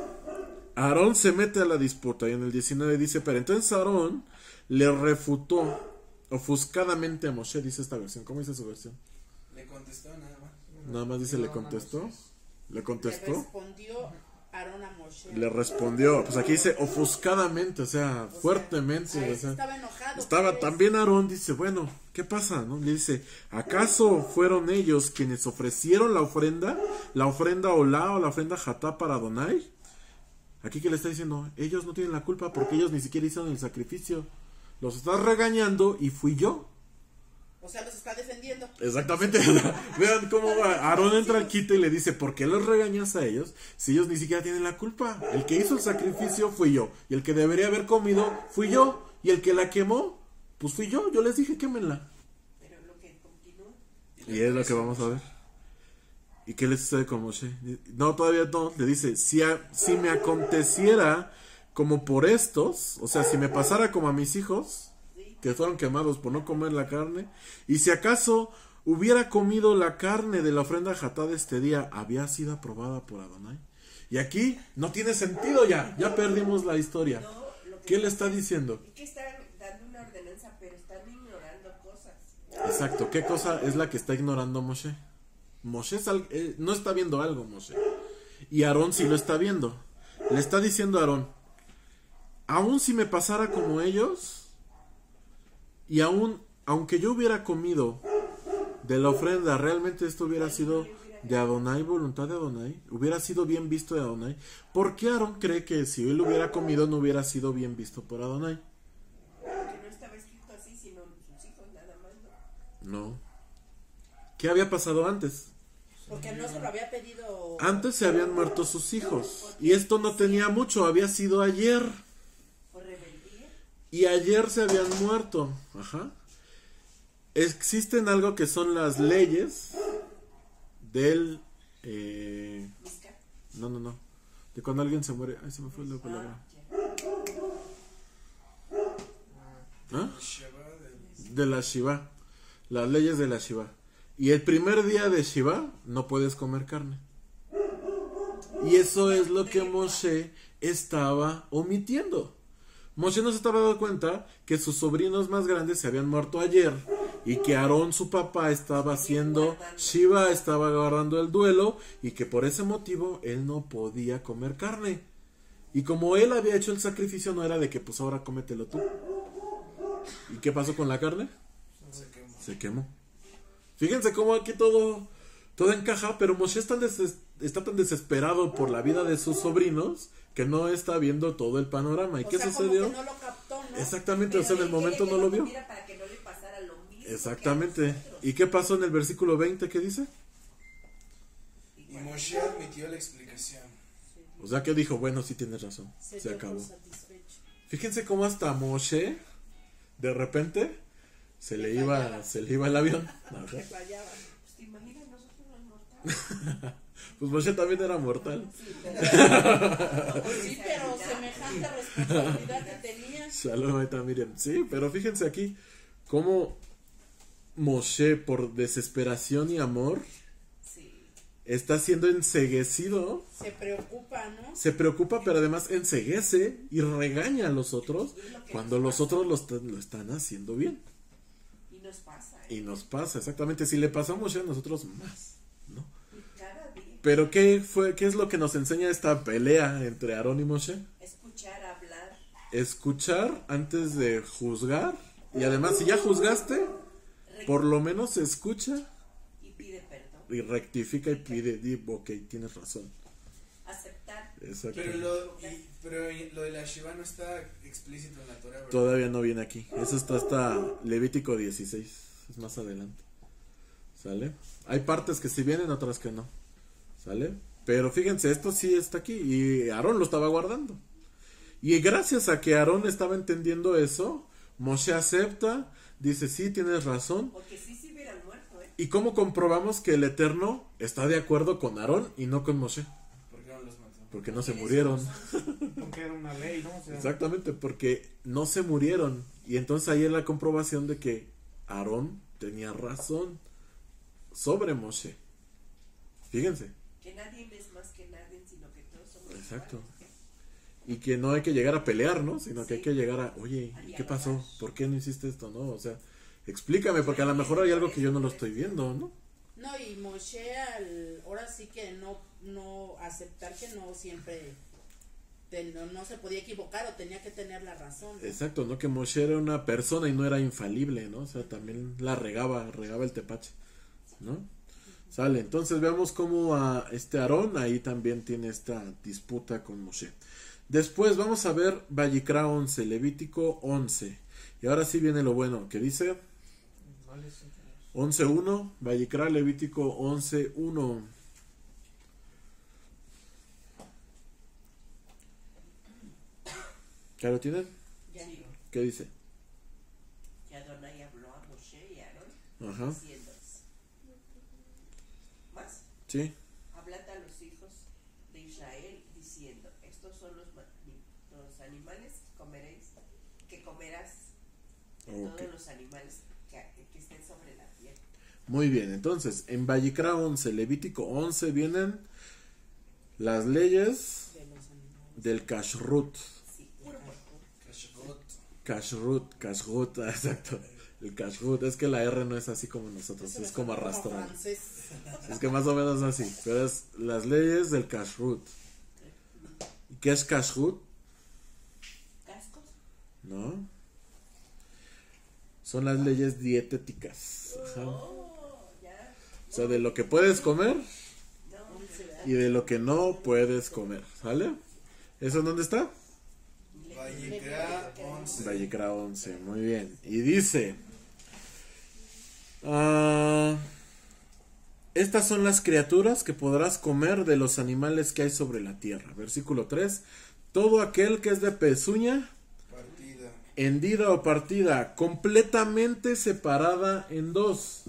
Speaker 1: Aarón se mete a la disputa y en el 19 dice: pero entonces Aarón le refutó ofuscadamente a Moshe, dice esta versión. ¿Cómo dice su versión?
Speaker 4: Le contestó nada más.
Speaker 1: Nada más dice: le contestó. ¿Le
Speaker 6: Le
Speaker 1: contestó?
Speaker 6: respondió Aarón a Moshe.
Speaker 1: Le respondió. Pues aquí dice ofuscadamente, o sea, fuertemente.
Speaker 6: Ay,
Speaker 1: O sea,
Speaker 6: estaba enojado.
Speaker 1: estaba
Speaker 6: pues.
Speaker 1: también Aarón, dice: bueno, ¿qué pasa? ¿No? Le dice: ¿acaso fueron ellos quienes ofrecieron la ofrenda olá o la ofrenda jatá para Adonai? Aquí que le está diciendo: ellos no tienen la culpa porque ellos ni siquiera hicieron el sacrificio. Los estás regañando y fui yo.
Speaker 6: O sea, los está defendiendo.
Speaker 1: Exactamente. Vean cómo Aarón entra al quite y le dice: ¿por qué los regañas a ellos si ellos ni siquiera tienen la culpa? El que hizo el sacrificio fui yo, y el que debería haber comido fui yo, y el que la quemó, pues fui yo. Yo les dije: quémenla.
Speaker 5: Pero lo que continúa.
Speaker 1: Y es lo que vamos a ver. ¿Y qué le sucede con Moshe? No, todavía no. Le dice: si me aconteciera como por estos, o sea, si me pasara como a mis hijos, que fueron quemados por no comer la carne, y si acaso hubiera comido la carne de la ofrenda jatá de este día, había sido aprobada por Adonai. Y aquí no tiene sentido ya perdimos la historia.
Speaker 5: No, lo que
Speaker 1: ¿Qué le está diciendo?
Speaker 5: es que están dando una ordenanza, pero están ignorando cosas.
Speaker 1: Exacto, ¿qué cosa es la que está ignorando Moshe? Moshe no está viendo algo, Moshe. Y Aarón sí lo está viendo. Le está diciendo a Aarón: aún si me pasara como ellos, y aunque yo hubiera comido de la ofrenda, realmente esto hubiera sido de Adonai, voluntad de Adonai, hubiera sido bien visto de Adonai. ¿Por qué Aarón cree que si él hubiera comido no hubiera sido bien visto por Adonai?
Speaker 5: Porque no estaba escrito así, sino sus hijos nada más. No.
Speaker 1: No. ¿Qué había pasado antes?
Speaker 6: Porque no se lo había pedido.
Speaker 1: Antes se habían muerto sus hijos. Y esto no tenía mucho, había sido ayer.
Speaker 5: Por rebeldía.
Speaker 1: Y ayer se habían muerto. Ajá. Existen algo que son las leyes del...
Speaker 5: Misca.
Speaker 1: No. De cuando alguien se muere. Ay, se me fue la palabra. ¿Ah?
Speaker 4: Sheba del-
Speaker 1: De la Shiva. Las leyes de la Shiva. Y el primer día de Shiva no puedes comer carne. Y eso es lo que Moshe estaba omitiendo. Moshe no se estaba dando cuenta que sus sobrinos más grandes se habían muerto ayer y que Aarón, su papá, estaba haciendo Shiva, estaba agarrando el duelo y que por ese motivo él no podía comer carne. Y como él había hecho el sacrificio, no era de que pues ahora cómetelo tú. ¿Y qué pasó con la carne?
Speaker 4: Se quemó.
Speaker 1: Se quemó. Fíjense cómo aquí todo encaja, pero Moshe es tan está tan desesperado por la vida de sus sobrinos que no está viendo todo el panorama. ¿Y
Speaker 6: O
Speaker 1: qué
Speaker 6: sea,
Speaker 1: sucedió?
Speaker 6: Como que no lo captó, ¿no?
Speaker 1: Exactamente,
Speaker 5: Pero
Speaker 1: o sea, en el
Speaker 5: él quería
Speaker 1: momento
Speaker 5: que
Speaker 1: no lo vio.
Speaker 5: tuviera para que no le pasara lo mismo que a
Speaker 1: Exactamente.
Speaker 5: nosotros.
Speaker 1: ¿Y qué pasó en el versículo 20? ¿Qué dice?
Speaker 4: Y Moshe admitió la explicación.
Speaker 1: O sea, que dijo, bueno, sí tienes razón,
Speaker 6: Se
Speaker 1: se
Speaker 6: dio por
Speaker 1: acabó.
Speaker 6: satisfecho.
Speaker 1: Fíjense cómo hasta Moshe, de repente, se le iba el avión. Ajá.
Speaker 6: Se fallaba.
Speaker 5: Pues te imaginas nosotros los mortales.
Speaker 1: Pues Moshe también era mortal.
Speaker 6: Sí, pero semejante responsabilidad que tenía.
Speaker 1: Shalom, ahí está Miriam. Sí, pero fíjense aquí cómo Moshe, por desesperación y amor,
Speaker 5: Sí.
Speaker 1: está siendo enceguecido.
Speaker 6: Se preocupa, ¿no?
Speaker 1: Se preocupa, pero además enceguece y regaña a los otros
Speaker 5: Y es lo que
Speaker 1: cuando
Speaker 5: nos
Speaker 1: los
Speaker 5: pasa.
Speaker 1: otros lo están haciendo bien.
Speaker 5: Y nos pasa.
Speaker 1: Y nos pasa, exactamente. Si le pasa a Moshe, a nosotros más, ¿no?
Speaker 5: Y cada día
Speaker 1: Pero ¿qué es lo que nos enseña esta pelea entre Aarón y Moshe?
Speaker 5: escuchar hablar.
Speaker 1: Escuchar antes de juzgar. Y además, si ya juzgaste, por lo menos escucha
Speaker 5: Y pide perdón.
Speaker 1: y rectifica y pide, ok, tienes razón.
Speaker 5: Aceptar.
Speaker 1: Exacto.
Speaker 4: Pero lo de la Shiva no está explícito en la Torah, ¿verdad?
Speaker 1: Todavía no viene aquí. Eso está hasta Levítico 16. Es más adelante. ¿Sale? Hay partes que sí vienen, otras que no. ¿Sale? Pero fíjense, esto sí está aquí. Y Aarón lo estaba guardando. Y gracias a que Aarón estaba entendiendo eso, Moshe acepta, dice, sí, tienes razón.
Speaker 5: Porque sí se hubieran muerto, ¿eh?
Speaker 1: ¿Y cómo comprobamos que el Eterno está de acuerdo con Aarón y no con Moshe?
Speaker 4: ¿Por qué no los mató?
Speaker 1: Porque no se murieron.
Speaker 2: Porque era una ley, ¿no? O sea,
Speaker 1: Exactamente, porque no se murieron. Y entonces ahí es la comprobación de que Aarón tenía razón sobre Moshe. Fíjense.
Speaker 5: Que nadie es más que nadie, sino que todos somos
Speaker 1: Exacto.
Speaker 5: iguales.
Speaker 1: Y que no hay que llegar a pelear, ¿no? Sino que hay
Speaker 5: Sí.
Speaker 1: que llegar a, oye,
Speaker 5: A
Speaker 1: ¿y qué pasó?
Speaker 5: dialogar.
Speaker 1: ¿Por qué no hiciste esto? ¿No? O sea, explícame, porque a lo mejor hay algo que yo no lo estoy viendo, ¿no?
Speaker 6: No, y Moshe ahora sí que no aceptar que no siempre no se podía equivocar o tenía que tener la razón, ¿no?
Speaker 1: Exacto, ¿no? Que Moshe era una persona y no era infalible, ¿no? O sea, también la regaba el tepache, ¿no? Sale, entonces veamos cómo a Aarón ahí también tiene esta disputa con Moshe. Después vamos a ver Vayikra 11, Levítico 11. Y ahora sí viene lo bueno, que dice
Speaker 2: vale, sí.
Speaker 1: 11.1, Vayikra Levítico 11.1. ¿Ya lo tienen?
Speaker 6: Ya.
Speaker 5: Sí.
Speaker 1: ¿Qué dice?
Speaker 5: Y Adonai habló a Moshe y a Aarón
Speaker 1: Ajá,
Speaker 5: diciéndoles. Más.
Speaker 1: sí.
Speaker 5: Hablad a los hijos de Israel diciendo, estos son los animales que comerás de
Speaker 1: Ok.
Speaker 5: todos los animales que estén sobre la tierra.
Speaker 1: Muy bien, entonces en Vayikra 11, Levítico 11 vienen las leyes
Speaker 6: De los animales.
Speaker 1: del kashrut.
Speaker 5: Sí, puro por puro.
Speaker 4: Kashrut.
Speaker 1: Exacto. El kashrut, es que la R no es así como nosotros,
Speaker 6: Eso me
Speaker 1: es como
Speaker 6: sonó
Speaker 1: arrastrado.
Speaker 6: francés.
Speaker 1: Es que más o menos así, pero es las leyes del kashrut. ¿Y qué es kashrut?
Speaker 5: Cascos.
Speaker 1: ¿No? Son las leyes dietéticas. Ajá.
Speaker 5: Oh, ya.
Speaker 1: O sea, de lo que puedes comer
Speaker 5: No,
Speaker 1: y de lo que no puedes comer, ¿sale? ¿Eso en dónde está?
Speaker 4: Vayikra 11.
Speaker 1: Vayikra 11, muy bien. Y dice, estas son las criaturas que podrás comer de los animales que hay sobre la tierra. Versículo 3, todo aquel que es de pezuña,
Speaker 4: Partida.
Speaker 1: hendida o partida, completamente separada en dos.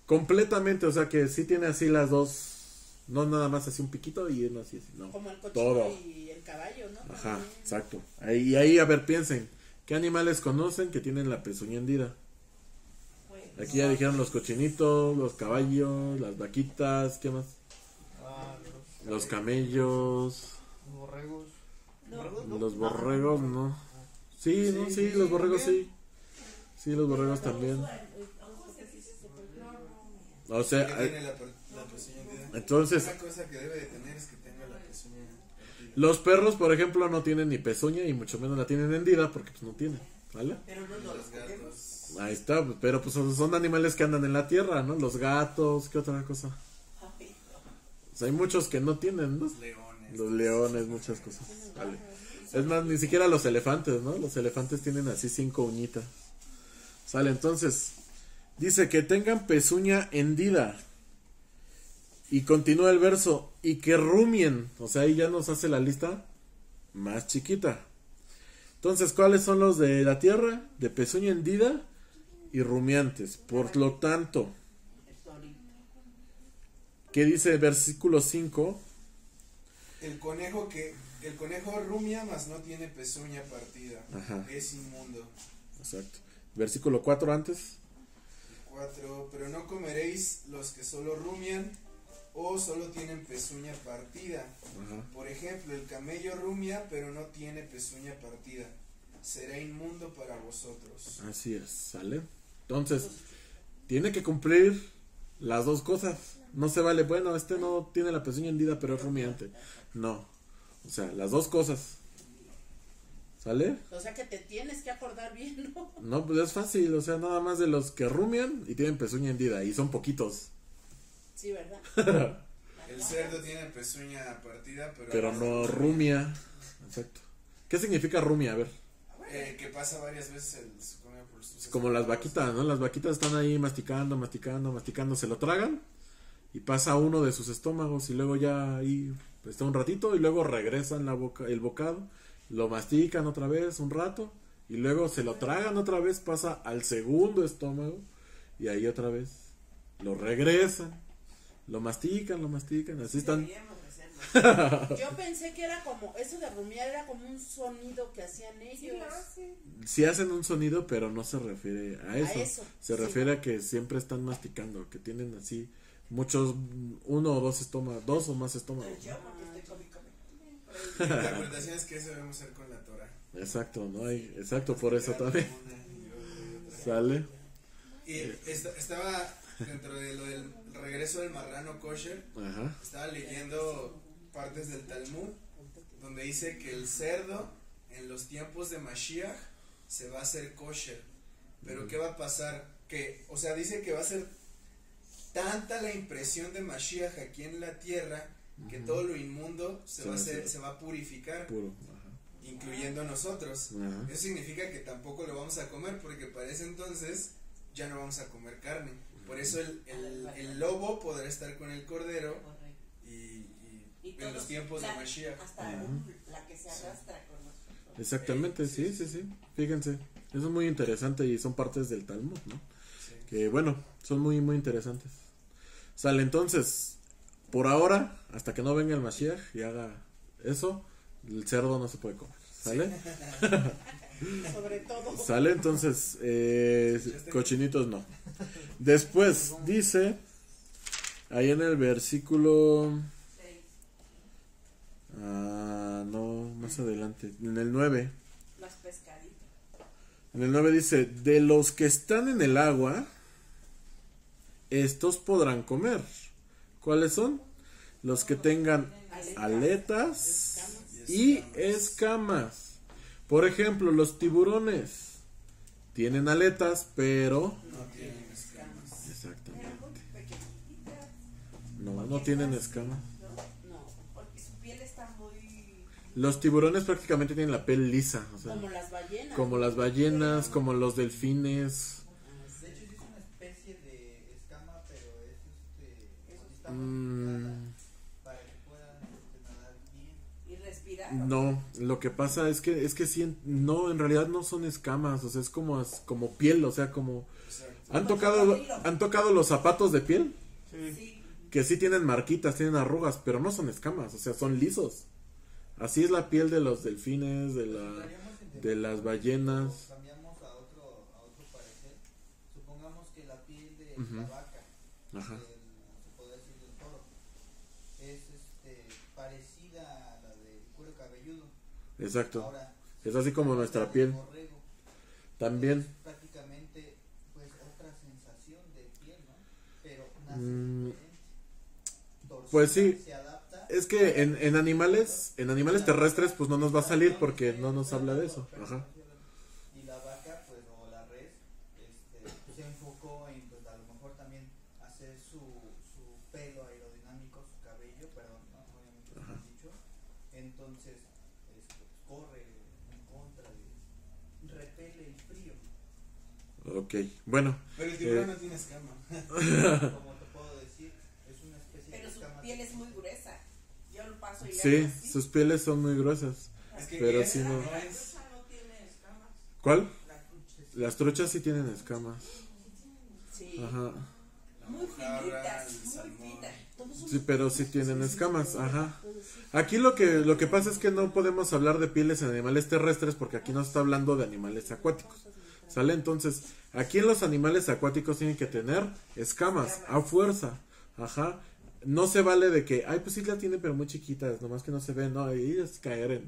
Speaker 1: Completamente, o sea que sí tiene así las dos, no nada más así un piquito y uno así, no.
Speaker 6: Como el cochino
Speaker 1: Todo.
Speaker 6: y el caballo, ¿no?
Speaker 1: Ajá,
Speaker 6: También.
Speaker 1: exacto. Y ahí, a ver, piensen, ¿qué animales conocen que tienen la pezuña hendida?
Speaker 5: bueno.
Speaker 1: Aquí ya dijeron los cochinitos, los caballos, las vaquitas, ¿qué más?
Speaker 2: Ah,
Speaker 1: Los camellos,
Speaker 2: los borregos.
Speaker 5: No,
Speaker 1: los borregos, ¿no. Sí, no, sí, los borregos sí. Sí, los borregos también. O
Speaker 4: Que
Speaker 1: sea,
Speaker 4: tiene la pezuña hendida.
Speaker 1: entonces,
Speaker 4: Una cosa que debe de tener es que tenga la pezuña partida.
Speaker 1: los perros, por ejemplo, no tienen ni pezuña y mucho menos la tienen hendida porque pues no tienen, ¿vale?
Speaker 5: pero no
Speaker 4: Y
Speaker 5: nos
Speaker 4: los
Speaker 5: los comemos.
Speaker 4: gatos.
Speaker 1: Ahí está, pero pues son animales que andan en la tierra, ¿no? Los gatos, ¿qué otra cosa?
Speaker 5: Ay,
Speaker 1: Pues hay muchos que no tienen, ¿no?
Speaker 4: Los leones.
Speaker 1: Los leones, muchas cosas. Vale. Es más, ni siquiera los elefantes, ¿no? Los elefantes tienen así 5 uñitas. Sale, entonces, dice que tengan pezuña hendida. Y continúa el verso, y que rumien. O sea, ahí ya nos hace la lista más chiquita. Entonces, ¿cuáles son los de la tierra? De pezuña hendida y rumiantes. Por lo tanto, ¿qué dice el versículo 5?
Speaker 4: El conejo rumia, mas no tiene pezuña partida.
Speaker 1: Ajá.
Speaker 4: Es inmundo.
Speaker 1: Exacto. Versículo 4 antes.
Speaker 4: 4. Pero no comeréis los que solo rumian o solo tienen pezuña partida.
Speaker 1: Ajá.
Speaker 4: Por ejemplo, el camello rumia, pero no tiene pezuña partida. Será inmundo para vosotros.
Speaker 1: Así es, ¿sale? Entonces, tiene que cumplir las dos cosas. No se vale, bueno, este no tiene la pezuña hendida, pero es rumiante. No. O sea, las dos cosas. ¿Sale?
Speaker 6: O sea que te tienes que acordar bien, ¿no?
Speaker 1: No, pues es fácil. O sea, nada más de los que rumian y tienen pezuña hendida. Y son poquitos.
Speaker 6: Sí, ¿verdad?
Speaker 4: El cerdo tiene pezuña partida,
Speaker 1: Pero no rumia. Exacto. ¿Qué significa rumia? A ver.
Speaker 4: Que pasa varias veces se come por sus
Speaker 1: Como las
Speaker 4: estómagos.
Speaker 1: vaquitas, ¿no? Las vaquitas están ahí masticando, se lo tragan y pasa uno de sus estómagos y luego ya ahí está un ratito y luego regresan el bocado, lo mastican otra vez un rato y luego se lo tragan otra vez, pasa al segundo estómago y ahí otra vez lo regresan, lo mastican, así están.
Speaker 6: Yo pensé que era como, eso de rumiar era como un sonido que hacían ellos.
Speaker 1: Sí hacen un sonido, pero no se refiere a eso. Se
Speaker 6: sí.
Speaker 1: refiere a que siempre están masticando, que tienen así muchos, uno o dos estómagos, dos o más estómagos.
Speaker 5: Yo porque estoy
Speaker 4: La interpretación es que eso debemos hacer con la Torah.
Speaker 1: Exacto, no hay, exacto, por eso también. Sale.
Speaker 4: Y estaba dentro de lo del regreso del marrano kosher,
Speaker 1: Ajá.
Speaker 4: estaba leyendo partes del Talmud donde dice que el cerdo en los tiempos de Mashiach se va a hacer kosher. Pero ¿qué va a pasar? O sea, dice que va a ser tanta la impresión de Mashiach aquí en la tierra que todo lo inmundo se va a purificar,
Speaker 1: Puro. Ajá.
Speaker 4: incluyendo nosotros.
Speaker 1: Ajá.
Speaker 4: Eso significa que tampoco lo vamos a comer porque para ese entonces ya no vamos a comer carne. Por eso el lobo podrá estar con el cordero y en los tiempos de Mashiach.
Speaker 5: Hasta la que se arrastra con nosotros.
Speaker 1: Exactamente, sí. Fíjense, eso es muy interesante y son partes del Talmud, ¿no?
Speaker 4: Sí.
Speaker 1: Que bueno, son muy, muy interesantes. Sale, entonces, por ahora, hasta que no venga el Mashiach y haga eso, el cerdo no se puede comer, ¿sale?
Speaker 6: Sobre todo.
Speaker 1: Sale, entonces, cochinitos no. Después dice, ahí en el versículo, no, más adelante, en el 9.
Speaker 5: Las pescaditas.
Speaker 1: En el 9 dice, de los que están en el agua, estos podrán comer. ¿Cuáles son? Los que tengan aletas y escamas. Por ejemplo, los tiburones tienen aletas, pero
Speaker 4: No tienen escamas.
Speaker 1: exactamente. No tienen escamas.
Speaker 6: No,
Speaker 5: Porque su piel está muy.
Speaker 1: Los tiburones prácticamente tienen la piel lisa, o sea,
Speaker 6: como las ballenas.
Speaker 1: como las ballenas, como los delfines.
Speaker 2: De hecho, sí es una especie de escama, pero está
Speaker 1: Mm.
Speaker 2: modificada para que puedan nadar bien.
Speaker 5: Y respirar.
Speaker 1: No, lo que pasa es que sí, no, en realidad no son escamas, o sea, es como piel, o sea, como
Speaker 4: Exacto.
Speaker 1: han tocado los zapatos de piel,
Speaker 5: Sí.
Speaker 1: que sí tienen marquitas, tienen arrugas, pero no son escamas, o sea, son lisos. Así es la piel de los delfines, de las ballenas.
Speaker 2: Cambiamos a otro parecer. Supongamos que la piel de
Speaker 1: Ujú.
Speaker 2: la vaca,
Speaker 1: Ajá.
Speaker 2: se podría decir del toro, es parecida a la del cuero cabelludo.
Speaker 1: Exacto.
Speaker 2: Ahora,
Speaker 1: Es así como nuestra
Speaker 2: la del
Speaker 1: piel.
Speaker 2: borrego,
Speaker 1: También.
Speaker 2: es prácticamente pues otra sensación de piel, ¿no? Pero nace
Speaker 1: Mm,
Speaker 2: diferente. Torcida,
Speaker 1: pues sí.
Speaker 2: se adapta.
Speaker 1: Es que en animales terrestres pues no nos va a salir porque no nos habla de eso. Ajá.
Speaker 2: Y la vaca, pues, o la res, se enfocó en, pues, a lo mejor también hacer su pelo aerodinámico, su cabello, repele el frío.
Speaker 1: Ok, bueno.
Speaker 4: Pero el tiburón no tiene escama.
Speaker 2: Como te puedo decir, es una especie
Speaker 5: Pero
Speaker 2: de
Speaker 5: su
Speaker 2: escamas.
Speaker 5: piel es muy gruesa. Yo lo paso y le
Speaker 1: Sí,
Speaker 5: hago así.
Speaker 1: sus pieles son muy gruesas.
Speaker 4: Es que
Speaker 1: Pero
Speaker 4: esa
Speaker 1: sí no.
Speaker 4: es.
Speaker 2: trucha no tiene escamas.
Speaker 1: ¿Cuál?
Speaker 2: La trucha sí.
Speaker 1: Las truchas sí tienen escamas.
Speaker 6: Sí.
Speaker 1: Ajá.
Speaker 4: La
Speaker 5: Muy
Speaker 4: mojarra,
Speaker 5: finitas,
Speaker 4: el
Speaker 5: muy
Speaker 4: salmón.
Speaker 5: finas.
Speaker 6: Todos son
Speaker 1: Sí, pero sí tienen escamas, ajá.
Speaker 6: todos sí.
Speaker 1: Aquí lo que pasa es que no podemos hablar de pieles en animales terrestres porque aquí no está hablando de animales acuáticos. ¿Sale? Entonces, aquí en los animales acuáticos tienen que tener escamas, a fuerza. Ajá. No se vale de que, ay, pues sí la tiene, pero muy chiquitas, nomás que no se ven. No, ahí es caer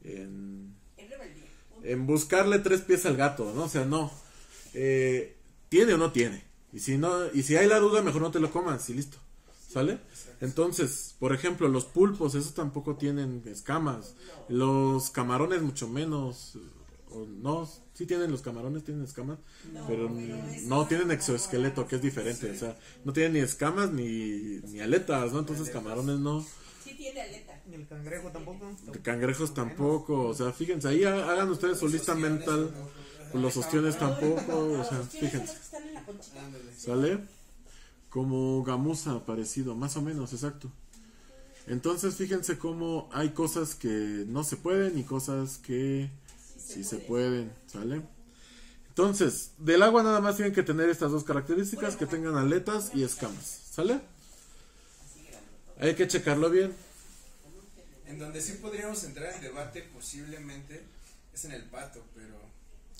Speaker 5: En rebeldía.
Speaker 1: en buscarle 3 pies al gato, ¿no? O sea, no. ¿Tiene o no tiene? Y si hay la duda, mejor no te lo comas y listo. ¿Sale? Entonces, por ejemplo, los pulpos, esos tampoco tienen escamas. Los camarones mucho menos. O no, sí tienen los camarones, tienen escamas, pero no tienen exoesqueleto, que es diferente. O sea, no tienen ni escamas ni aletas, ¿no? Entonces camarones no.
Speaker 5: Sí tiene aleta.
Speaker 2: ¿Y el cangrejo tampoco?
Speaker 1: Cangrejos tampoco. O sea, fíjense, ahí hagan ustedes su lista mental. Pues los ostiones tampoco. O sea,
Speaker 6: Los tienes
Speaker 1: fíjense.
Speaker 6: los que están en la conchita.
Speaker 4: Ándale.
Speaker 1: ¿Sale? Como gamuza parecido, más o menos, exacto. Entonces fíjense cómo hay cosas que no se pueden y cosas que sí se pueden, ¿sale? Entonces, del agua nada más tienen que tener estas dos características, que tengan aletas y escamas, ¿sale? Hay que checarlo bien.
Speaker 4: En donde sí podríamos entrar en debate posiblemente es en el pato, pero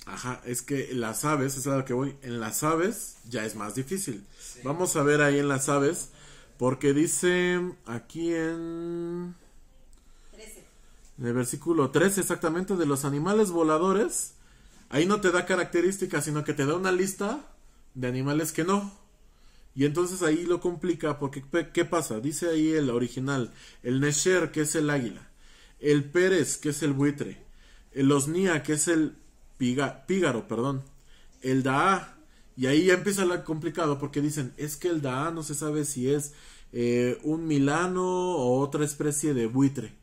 Speaker 1: Ajá, es que las aves, es a lo que voy, en las aves ya es más difícil.
Speaker 4: sí.
Speaker 1: Vamos a ver ahí en las aves, porque dice aquí en
Speaker 5: 13.
Speaker 1: el versículo 13 exactamente, de los animales voladores, ahí no te da características, sino que te da una lista de animales que no. Y entonces ahí lo complica, porque ¿qué pasa? Dice ahí el original, el Nesher, que es el águila, el Pérez, que es el buitre, el Osnia, que es el pígaro, perdón, el Daa, y ahí ya empieza lo complicado, porque dicen, es que el Daa no se sabe si es un milano o otra especie de buitre.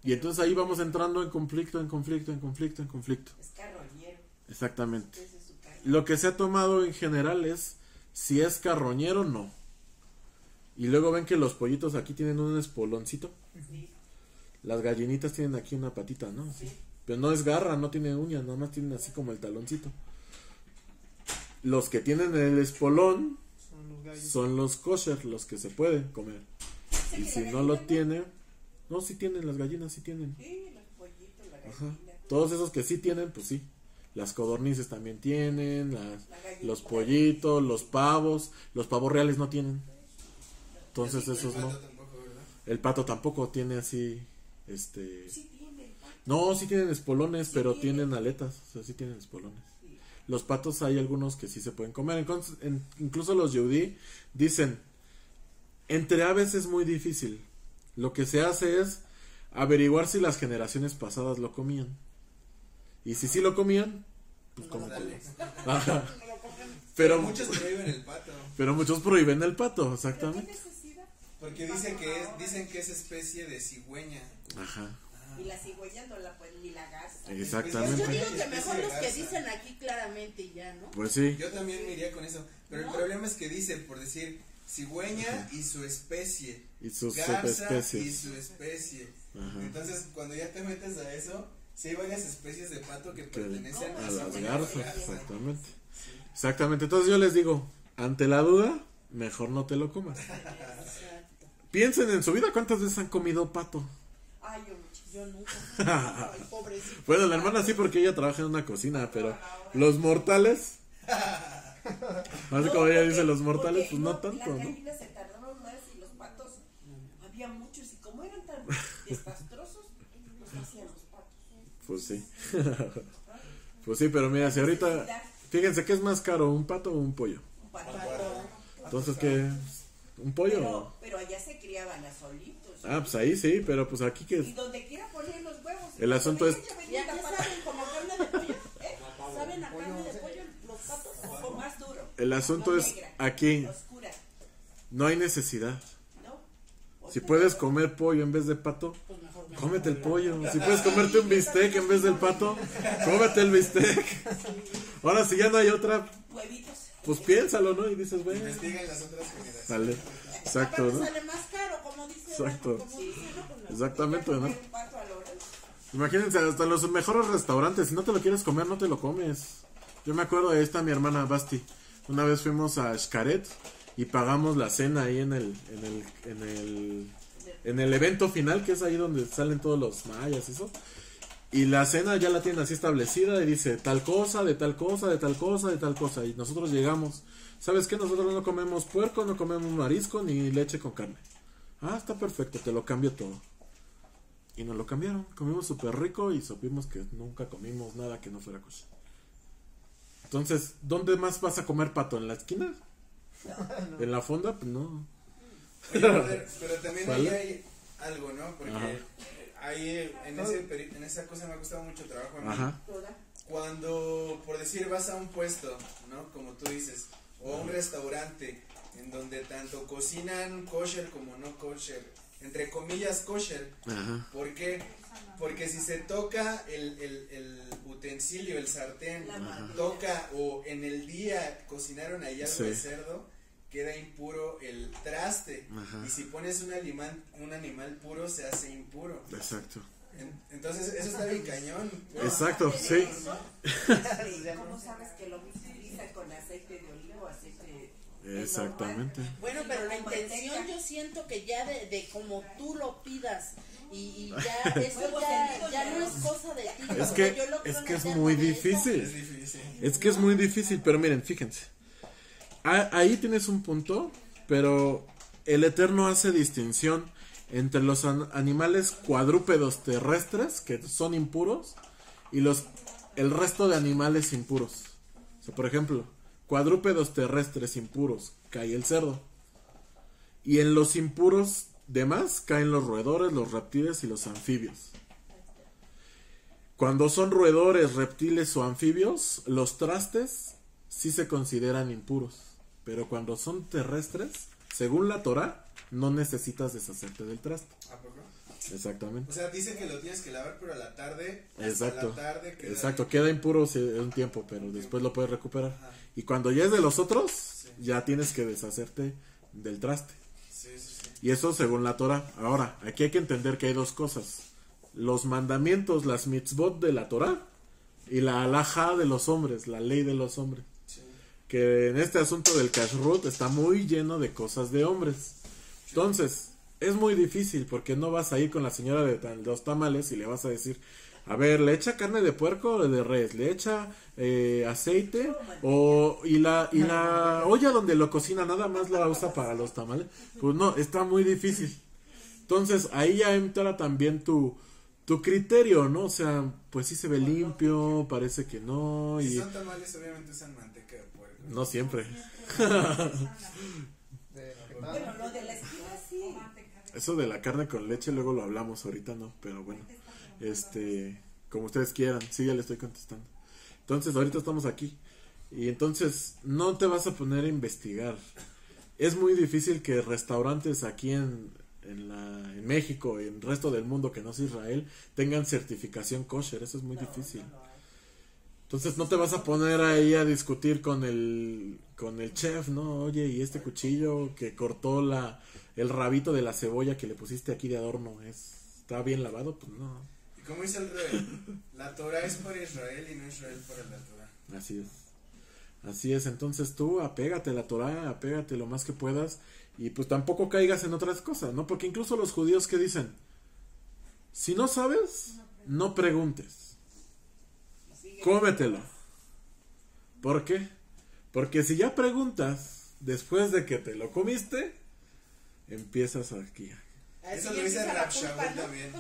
Speaker 1: Y entonces ahí vamos entrando en conflicto.
Speaker 5: Es carroñero.
Speaker 1: Exactamente.
Speaker 5: Ese es su carro.
Speaker 1: Lo que se ha tomado en general es si es carroñero o no. Y luego ven que los pollitos aquí tienen un espoloncito.
Speaker 5: Sí.
Speaker 1: Las gallinitas tienen aquí una patita, ¿no?
Speaker 5: Sí.
Speaker 1: Pero no es garra, no tiene uñas, nada más tienen así como el taloncito. Los que tienen el espolón
Speaker 2: Son los gallos.
Speaker 1: son los kosher, los que se pueden comer. Y si no lo tiene, no, sí tienen, las gallinas sí tienen.
Speaker 5: Sí, los pollitos, la
Speaker 1: Ajá.
Speaker 5: gallina.
Speaker 1: Todos esos que sí tienen, pues sí. Las codornices también tienen,
Speaker 5: La gallinita.
Speaker 1: los pollitos, los pavos reales no tienen. Entonces
Speaker 4: el
Speaker 1: esos
Speaker 4: pato
Speaker 1: no.
Speaker 4: tampoco, ¿verdad?
Speaker 1: El pato tampoco tiene así,
Speaker 5: Sí tiene el pato.
Speaker 1: no, sí tienen espolones,
Speaker 5: Sí
Speaker 1: pero
Speaker 5: tiene.
Speaker 1: tienen aletas, o sea, sí tienen espolones.
Speaker 5: Sí.
Speaker 1: Los patos hay algunos que sí se pueden comer. Entonces, incluso los yehudí dicen, entre aves es muy difícil. Lo que se hace es averiguar si las generaciones pasadas lo comían. Y si sí lo comían, pues cómetelo.
Speaker 4: Dale.
Speaker 1: Ajá. Pero
Speaker 4: Muchos prohíben el pato.
Speaker 1: pero muchos prohíben el pato,
Speaker 5: ¿Pero qué
Speaker 1: exactamente.
Speaker 5: necesidad?
Speaker 4: Porque dicen que es especie de cigüeña.
Speaker 1: Ajá.
Speaker 5: Y la cigüeña no la pueden, ni la garza.
Speaker 1: Exactamente.
Speaker 6: Yo digo que
Speaker 4: Especie
Speaker 6: mejor
Speaker 4: de
Speaker 6: los que
Speaker 4: garza.
Speaker 6: dicen aquí claramente y ya, ¿no?
Speaker 1: Pues sí.
Speaker 4: Yo también me iría con eso. Pero
Speaker 6: ¿No?
Speaker 4: el problema es que dicen, por decir, cigüeña y su especie.
Speaker 1: Y sus
Speaker 4: Garza y
Speaker 1: subespecies.
Speaker 4: su especie.
Speaker 1: Ajá.
Speaker 4: Entonces, cuando ya te metes a eso, sí hay varias especies de pato que pertenecen
Speaker 1: A
Speaker 4: a
Speaker 1: las
Speaker 4: cigüeña
Speaker 1: garzas,
Speaker 4: o garza.
Speaker 1: exactamente. Exactamente. Entonces yo les digo, ante la duda, mejor no te lo comas.
Speaker 6: Exacto.
Speaker 1: Piensen en su vida cuántas veces han comido pato.
Speaker 5: Ay, yo muchísimo.
Speaker 6: Yo nunca. Ay, pobrecito.
Speaker 1: Bueno, la hermana sí porque ella trabaja en una cocina, pero los mortales, así como ella dice los mortales, pues no tanto,
Speaker 5: Las
Speaker 1: ¿no?
Speaker 5: gallinas se tardaron más y los patos, había muchos. Y como eran tan desastrosos, los hacían los patos.
Speaker 1: Pues sí. Pues sí, pero mira, si ahorita, fíjense que es más caro, un pato o un pollo.
Speaker 5: Un pato.
Speaker 6: Pato.
Speaker 1: Entonces, ¿qué? ¿Un pollo?
Speaker 5: Pero allá se criaban a solitos.
Speaker 1: Ah, pues ahí sí, pero pues aquí
Speaker 5: Y
Speaker 1: que
Speaker 5: donde quiera poner los huevos.
Speaker 1: El asunto es-
Speaker 6: ¿Y a qué saben? ¿Como carne de pollo? ¿Saben a carne de pollo los patos?
Speaker 5: O más duro.
Speaker 1: el asunto es
Speaker 5: Negra,
Speaker 1: aquí,
Speaker 5: oscura,
Speaker 1: no hay necesidad.
Speaker 5: ¿no?
Speaker 1: Si puedes comer pollo en vez de pato,
Speaker 6: Pues mejor mejor.
Speaker 1: Cómete el pollo. Si puedes comerte un bistec en vez del pato, cómete el bistec. Ahora, si ya no hay otra,
Speaker 5: Huevitos.
Speaker 1: pues piénsalo, ¿no? Y dices, bueno,
Speaker 4: Investiga en las otras generaciones.
Speaker 1: sale. Exacto,
Speaker 6: Aparte
Speaker 1: ¿no?
Speaker 6: sale más caro, como dice.
Speaker 1: Exacto.
Speaker 6: Como dice, ¿no? Pues no.
Speaker 1: Exactamente, ¿no?
Speaker 5: Un pato a la hora.
Speaker 1: Imagínense, hasta los mejores restaurantes, si no te lo quieres comer, no te lo comes. Yo me acuerdo de esta, mi hermana Basti. Una vez fuimos a Xcaret y pagamos la cena ahí en el evento final, que es ahí donde salen todos los mayas y eso. Y la cena ya la tienen así establecida y dice tal cosa, de tal cosa, de tal cosa, de tal cosa. Y nosotros llegamos. ¿Sabes qué? Nosotros no comemos puerco, no comemos marisco, ni leche con carne. Ah, está perfecto, te lo cambio todo. Y nos lo cambiaron. Comimos súper rico y supimos que nunca comimos nada que no fuera kosher. Entonces, ¿dónde más vas a comer pato? ¿En la esquina? ¿En la fonda? Pues no.
Speaker 4: Oye, brother, pero también ahí
Speaker 1: ¿Vale?
Speaker 4: hay algo, ¿no? Porque
Speaker 1: Ajá.
Speaker 4: ahí en esa cosa me ha costado mucho trabajo a mí.
Speaker 1: Ajá.
Speaker 5: Toda.
Speaker 4: Cuando, por decir, vas a un puesto, ¿no? Como tú dices, o a un restaurante en donde tanto cocinan kosher como no kosher, entre comillas kosher.
Speaker 1: Ajá.
Speaker 4: ¿Por qué? Porque si se toca el utensilio, el sartén,
Speaker 5: La mano.
Speaker 4: toca o en el día cocinaron ahí algo
Speaker 1: Sí.
Speaker 4: de cerdo, queda impuro el traste.
Speaker 1: Ajá.
Speaker 4: Y si pones un animal puro, se hace impuro.
Speaker 1: Exacto.
Speaker 4: Entonces, eso está bien cañón.
Speaker 1: Exacto, sí.
Speaker 5: Eso, ¿cómo sabes que lo utilizan con aceite de olivo, aceite
Speaker 1: Exactamente.
Speaker 6: Bueno, pero la
Speaker 5: Con manteca.
Speaker 6: intención yo siento que ya de como tú lo pidas y ya eso
Speaker 5: Huevos
Speaker 6: ya,
Speaker 5: hervidos,
Speaker 6: ya no
Speaker 5: ¿no?
Speaker 6: es cosa de ti.
Speaker 1: Es
Speaker 6: o
Speaker 1: que-
Speaker 6: sea, yo lo creo
Speaker 1: es que es
Speaker 6: en el
Speaker 1: muy
Speaker 6: tema de eso.
Speaker 1: difícil.
Speaker 4: Es difícil.
Speaker 1: Es que es muy difícil, pero miren, fíjense. Ahí tienes un punto, pero el Eterno hace distinción entre los animales cuadrúpedos terrestres, que son impuros, y el resto de animales impuros. O sea, por ejemplo, cuadrúpedos terrestres impuros, cae el cerdo. Y en los impuros demás caen los roedores, los reptiles y los anfibios. Cuando son roedores, reptiles o anfibios, los trastes sí se consideran impuros. Pero cuando son terrestres, según la Torah, no necesitas deshacerte del traste.
Speaker 4: ¿A poco?
Speaker 1: Exactamente.
Speaker 4: O sea, dicen que lo tienes que lavar, pero a la tarde. hasta
Speaker 1: Exacto.
Speaker 4: La tarde queda
Speaker 1: Exacto, queda impuro un tiempo, pero después lo puedes recuperar.
Speaker 4: Ajá.
Speaker 1: Y cuando ya es de los otros, ya tienes que deshacerte del traste.
Speaker 4: Sí, sí, sí.
Speaker 1: Y eso según la Torah. Ahora, aquí hay que entender que hay dos cosas. Los mandamientos, las mitzvot de la Torah y la halajá de los hombres, la ley de los hombres.
Speaker 4: Sí.
Speaker 1: Que en este asunto del kashrut está muy lleno de cosas de hombres. Entonces, es muy difícil porque no vas a ir con la señora de los tamales y le vas a decir, a ver, ¿le echa carne de puerco o de res? ¿Le echa aceite? Y la olla donde lo cocina nada más la usa para los tamales? Pues no, está muy difícil. Entonces, ahí ya entra también tu criterio, ¿no? O sea, pues sí se ve limpio, parece que no,
Speaker 4: Si
Speaker 1: y
Speaker 4: son tamales, obviamente usan manteca de puerco.
Speaker 1: no siempre.
Speaker 5: Bueno, lo de la esquina sí.
Speaker 1: Eso de la carne con leche luego lo hablamos, ahorita no, pero bueno, como ustedes quieran, sí, ya le estoy contestando. Entonces, ahorita estamos aquí y entonces no te vas a poner a investigar. Es muy difícil que restaurantes aquí en México y en el resto del mundo que no es Israel tengan certificación kosher, eso es muy difícil. Entonces no te vas a poner ahí a discutir con el chef, ¿no? Oye, y este cuchillo que cortó el rabito de la cebolla que le pusiste aquí de adorno, ¿está bien lavado? Pues no.
Speaker 4: Y como dice el rey, la Torah es para Israel y no Israel para la Torah.
Speaker 1: Así es. Así es, entonces tú apégate a la Torah, apégate lo más que puedas y pues tampoco caigas en otras cosas, ¿no? Porque incluso los judíos que dicen, si no sabes, no preguntes, cómetelo. ¿Por qué? Porque si ya preguntas después de que te lo comiste, empiezas aquí.
Speaker 6: Así
Speaker 4: Eso lo
Speaker 6: ya
Speaker 4: dice
Speaker 6: empieza la
Speaker 4: Rab Shaul
Speaker 6: culpa, ¿no?
Speaker 4: también.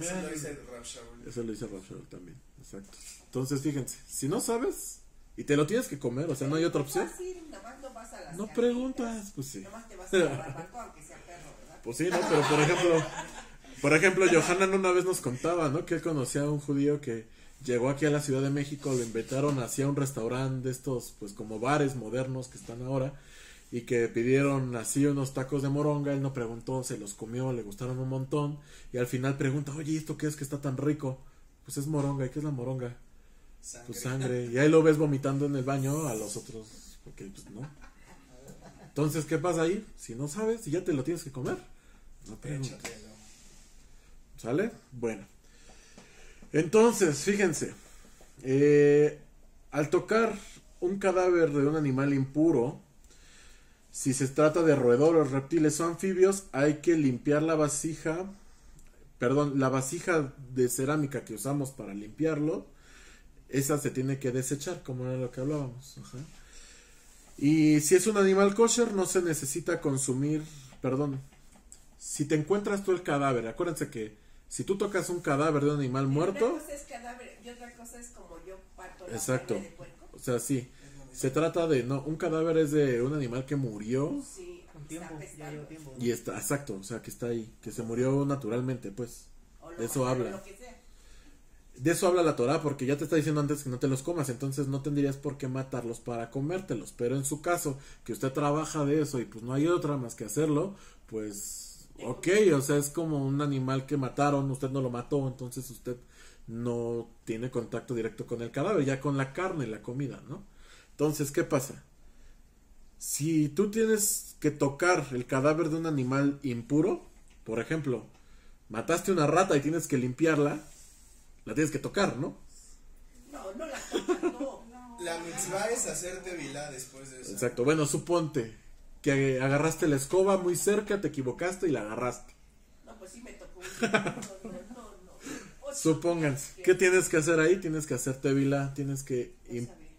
Speaker 4: Eso lo dice Rab Shaul.
Speaker 1: Eso lo dice Rab Shaul también, exacto. Entonces fíjense, si no sabes y te lo tienes que comer, o sea, no hay otra opción,
Speaker 5: Fácil, nada más no vas a las
Speaker 1: no
Speaker 5: carnitas,
Speaker 1: preguntas, pues sí.
Speaker 5: nada más te vas a la barbacoa, aunque sea perro, ¿verdad?
Speaker 1: Pues sí, ¿no? Pero por ejemplo, Johanan una vez nos contaba, ¿no? Que él conocía a un judío que llegó aquí a la Ciudad de México, lo invitaron hacia un restaurante de estos, pues como bares modernos que están ahora, y que pidieron así unos tacos de moronga, él no preguntó, se los comió, le gustaron un montón y al final pregunta, oye, ¿esto qué es que está tan rico? Pues es moronga. ¿Y qué es la moronga?
Speaker 4: Sangre.
Speaker 1: Pues sangre. Y ahí lo ves vomitando en el baño a los otros, porque pues no. Entonces, ¿qué pasa ahí? Si no sabes, si ya te lo tienes que comer, no preguntes.
Speaker 4: Échatelo.
Speaker 1: ¿Sale? Bueno. Entonces, fíjense. Al tocar un cadáver de un animal impuro, si se trata de roedores, reptiles o anfibios, hay que limpiar la vasija de cerámica que usamos para limpiarlo. Esa se tiene que desechar, como era lo que hablábamos. Ajá. Y si es un animal kosher, no se necesita consumir, si te encuentras tú el cadáver, acuérdense que si tú tocas un cadáver de un animal muerto,
Speaker 5: Una cosa es cadáver y otra cosa es como yo parto la
Speaker 1: exacto,
Speaker 5: carne de puerco.
Speaker 1: o sea, sí,
Speaker 4: Es lo mismo.
Speaker 1: se trata de, no, un cadáver es de un animal que murió
Speaker 5: Sí,
Speaker 2: Con
Speaker 5: está
Speaker 2: tiempo, ya
Speaker 5: apestando.
Speaker 2: lleva tiempo.
Speaker 1: y está, exacto, o sea, que está ahí, que se murió naturalmente, pues.
Speaker 5: O lo
Speaker 1: De eso
Speaker 5: mataron,
Speaker 1: habla.
Speaker 5: lo que sea.
Speaker 1: De eso habla la Torah, porque ya te está diciendo antes que no te los comas, entonces no tendrías por qué matarlos para comértelos, pero en su caso, que usted trabaja de eso y pues no hay otra más que hacerlo, pues ok, o sea, es como un animal que mataron, usted no lo mató, entonces usted no tiene contacto directo con el cadáver, ya con la carne, la comida, ¿no? Entonces, ¿qué pasa? Si tú tienes que tocar el cadáver de un animal impuro, por ejemplo, mataste una rata y tienes que limpiarla, la tienes que tocar, ¿no?
Speaker 5: No, no la tocas, no.
Speaker 4: La mitzvah es hacerte vilá después de eso.
Speaker 1: Exacto, bueno, suponte que agarraste la escoba muy cerca, te equivocaste y la agarraste.
Speaker 5: No, pues sí me tocó. No.
Speaker 1: Supónganse, ¿qué tienes que hacer ahí? Tienes que hacerte vila, tienes que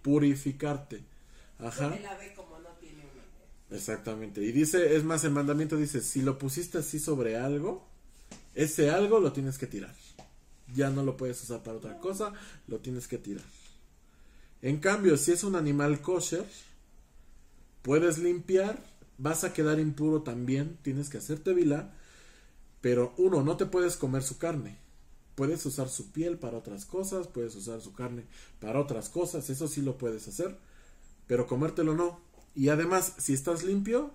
Speaker 1: purificarte. Ajá,
Speaker 5: Me la ve como no tiene una idea.
Speaker 1: exactamente. Y dice, es más, el mandamiento dice, si lo pusiste así sobre algo, ese algo lo tienes que tirar. Ya no lo puedes usar para otra cosa, lo tienes que tirar. En cambio, si es un animal kosher, puedes limpiar, vas a quedar impuro también, tienes que hacerte vilá, pero uno, no te puedes comer su carne. Puedes usar su piel para otras cosas, puedes usar su carne para otras cosas, eso sí lo puedes hacer, pero comértelo no. Y además, si estás limpiando,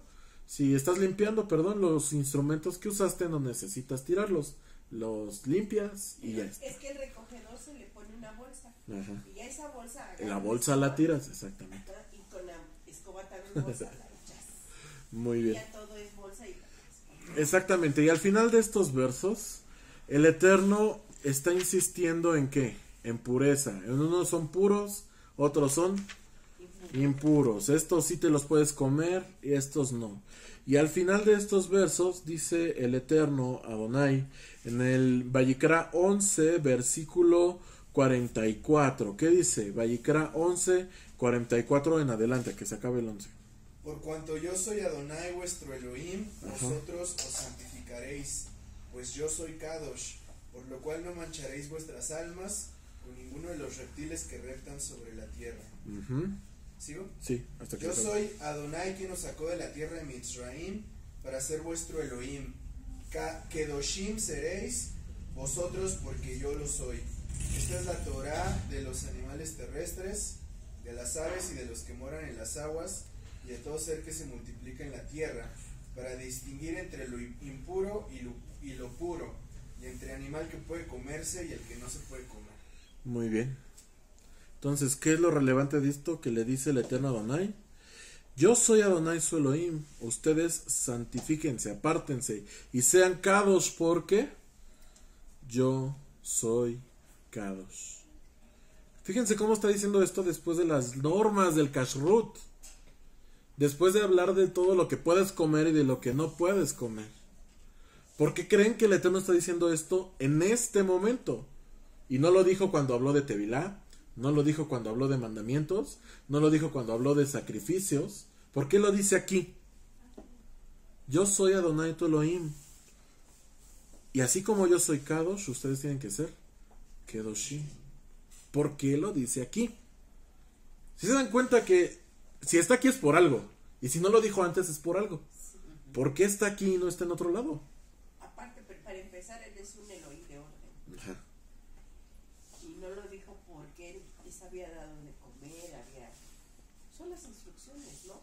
Speaker 1: los instrumentos que usaste no necesitas tirarlos, los limpias y ya está.
Speaker 5: Es que el recogedor se le pone una bolsa.
Speaker 1: Ajá.
Speaker 5: Y a esa bolsa.
Speaker 1: En la bolsa la tiras, exactamente.
Speaker 5: Ajá, y con la escoba también bolsa la echas.
Speaker 1: Muy
Speaker 5: Y
Speaker 1: bien.
Speaker 5: ya todo es bolsa y
Speaker 1: Exactamente, y al final de estos versos, el Eterno está insistiendo en qué? En pureza. En unos son puros, otros son impuros. Estos sí te los puedes comer y estos no. Y al final de estos versos dice el Eterno Adonai en el Vayikra 11 versículo 44. ¿Qué dice? Vayikra 11 44 en adelante, que se acabe el 11.
Speaker 4: Por cuanto yo soy Adonai vuestro Elohim, vosotros os santificaréis, pues yo soy Kadosh, por lo cual no mancharéis vuestras almas con ninguno de los reptiles que reptan sobre la tierra.
Speaker 1: Ujú.
Speaker 4: ¿Sigo?
Speaker 1: Sí, hasta que
Speaker 4: Yo
Speaker 1: acabe.
Speaker 4: soy Adonai quien os sacó de la tierra de Mitzraim para ser vuestro Elohim. Kedoshim seréis vosotros porque yo lo soy. Esta es la Torah de los animales terrestres, de las aves y de los que moran en las aguas, y de todo ser que se multiplica en la tierra, para distinguir entre lo impuro y lo puro, y entre animal que puede comerse y el que no se puede comer.
Speaker 1: Muy bien. Entonces, ¿qué es lo relevante de esto que le dice el Eterno Adonai? Yo soy Adonai su Elohim, ustedes santifíquense, apártense y sean Kadosh porque yo soy Kadosh. Fíjense cómo está diciendo esto después de las normas del Kashrut. Después de hablar de todo lo que puedes comer y de lo que no puedes comer. ¿Por qué creen que el Eterno está diciendo esto en este momento? Y no lo dijo cuando habló de Tevilá, no lo dijo cuando habló de mandamientos, no lo dijo cuando habló de sacrificios. ¿Por qué lo dice aquí? Yo soy Adonai tu Elohim. Y así como yo soy Kadosh, ustedes tienen que ser Kedoshim. ¿Por qué lo dice aquí? Si se dan cuenta que si está aquí es por algo. Y si no lo dijo antes es por algo. ¿Por qué está aquí y no está en otro lado?
Speaker 5: aparte, para empezar, él es un Elohim de orden.
Speaker 1: Ajá.
Speaker 5: Y no lo dijo porque él les había dado de comer, son las instrucciones, ¿no?